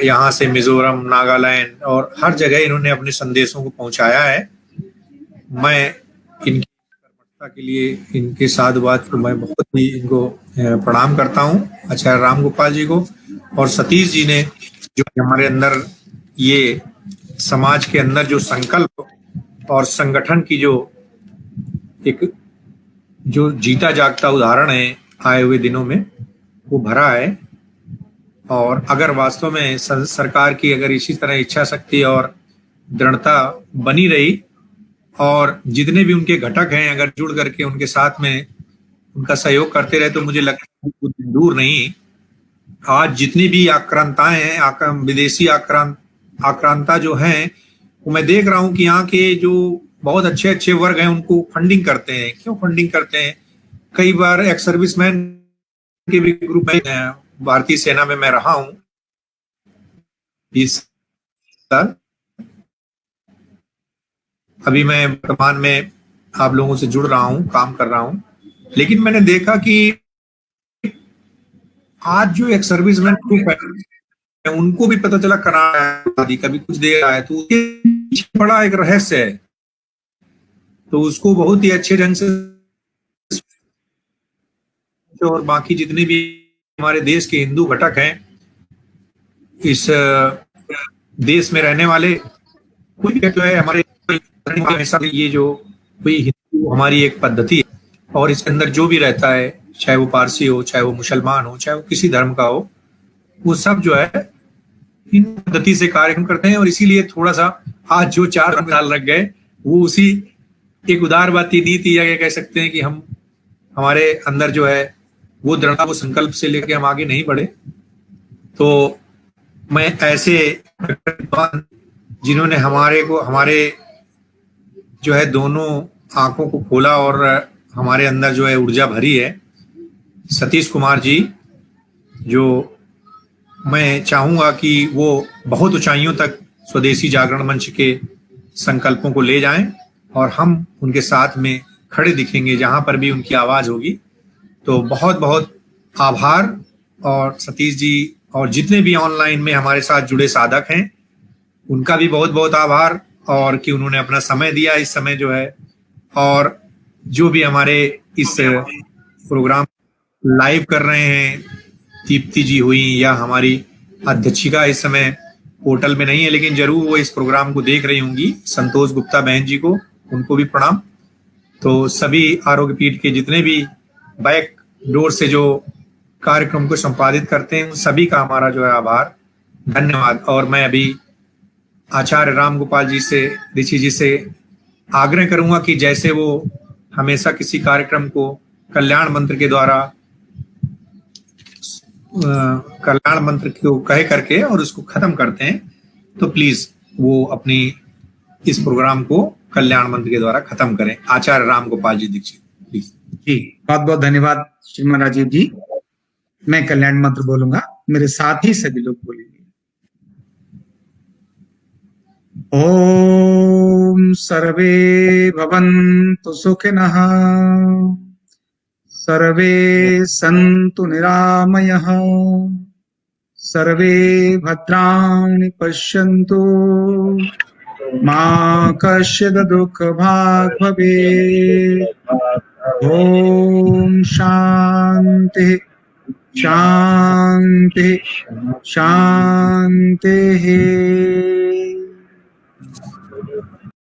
यहाँ से मिजोरम, नागालैंड, और हर जगह इन्होंने अपने संदेशों को पहुंचाया है। मैं इनकी कर्मठता के लिए, इनके साधुवाद को मैं बहुत ही इनको प्रणाम करता हूँ, आचार्य रामगोपाल जी को और सतीश जी ने, जो हमारे अंदर ये समाज के अंदर जो संकल्प और संगठन की जो एक जो जीता जागता उदाहरण है आए हुए दिनों में, वो भरा है। और अगर वास्तव में सरकार की अगर इसी तरह इच्छा शक्ति और दृढ़ता बनी रही और जितने भी उनके घटक हैं अगर जुड़ करके उनके साथ में उनका सहयोग करते रहे, तो मुझे लगता है कुछ दूर नहीं, आज जितनी भी आक्रांताएं हैं, विदेशी आक्रांता जो हैं, वो मैं देख रहा हूं कि यहाँ के जो बहुत अच्छे अच्छे वर्ग हैं उनको फंडिंग करते हैं। क्यों फंडिंग करते हैं? कई बार एक्स सर्विसमैन के भी ग्रुप में, भारतीय सेना में मैं रहा हूं 20 साल, अभी मैं वर्तमान में आप लोगों से जुड़ रहा हूं, काम कर रहा हूं, लेकिन मैंने देखा कि आज जो एक्स सर्विसमैन ग्रुप है उनको भी पता चला कनाडा कभी कुछ दे रहा है, तो उसके पीछे बड़ा एक रहस्य है, तो उसको बहुत ही अच्छे ढंग से, और बाकी जितने भी हमारे देश के हिंदू घटक हैं, इस देश में रहने वाले कोई जो है हमारे, ये जो कोई हिंदू हमारी एक पद्धति है और इसके अंदर जो भी रहता है, चाहे वो पारसी हो, चाहे वो मुसलमान हो, चाहे वो किसी धर्म का हो, वो सब जो है इन पद्धति से कार्यक्रम करते हैं। और इसीलिए थोड़ा सा आज जो 4 साल लग गए, वो उसी एक उदारवादी नीति या कह सकते हैं कि हम हमारे अंदर जो है वो दृढ़ता, वो संकल्प से लेकर हम आगे नहीं बढ़े। तो मैं ऐसे जिन्होंने हमारे जो है दोनों आंखों को खोला और हमारे अंदर जो है ऊर्जा भरी है, सतीश कुमार जी, जो मैं चाहूंगा कि वो बहुत ऊंचाइयों तक स्वदेशी जागरण मंच के संकल्पों को ले जाएं और हम उनके साथ में खड़े दिखेंगे जहां पर भी उनकी आवाज होगी। तो बहुत बहुत आभार, और सतीश जी और जितने भी ऑनलाइन में हमारे साथ जुड़े साधक हैं उनका भी बहुत बहुत आभार, और कि उन्होंने अपना समय दिया इस समय जो है। और जो भी हमारे इस प्रोग्राम लाइव कर रहे हैं, दीप्ति जी हुई या हमारी अध्यक्षिका इस समय पोर्टल में नहीं है, लेकिन जरूर वो इस प्रोग्राम को देख रही होंगी, संतोष गुप्ता बहन जी को, उनको भी प्रणाम। तो सभी आरोग्य पीठ के जितने भी बैक डोर से जो कार्यक्रम को संपादित करते हैं, सभी का हमारा जो है आभार, धन्यवाद। और मैं अभी आचार्य राम गोपाल जी से, ऋषि जी से आग्रह करूंगा कि जैसे वो हमेशा किसी कार्यक्रम को कल्याण मंत्र के द्वारा कल्याण मंत्र को कह करके और उसको खत्म करते हैं, तो प्लीज वो अपनी इस प्रोग्राम को कल्याण मंत्र के द्वारा खत्म करें। आचार्य राम गोपाल जी दीक्षित, प्लीज। जी, बहुत बहुत धन्यवाद श्रीमान राजीव जी। मैं कल्याण मंत्र बोलूंगा, मेरे साथ ही सभी लोग बोलेंगे। ओम सर्वे भवन्तु सुखिनः, सर्वे सन्तु निरामयः, सर्वे भद्राणि पश्यन्तु, मा कश्चित् दुःखभाग् भवेत्। ओम शांति शांति शांति।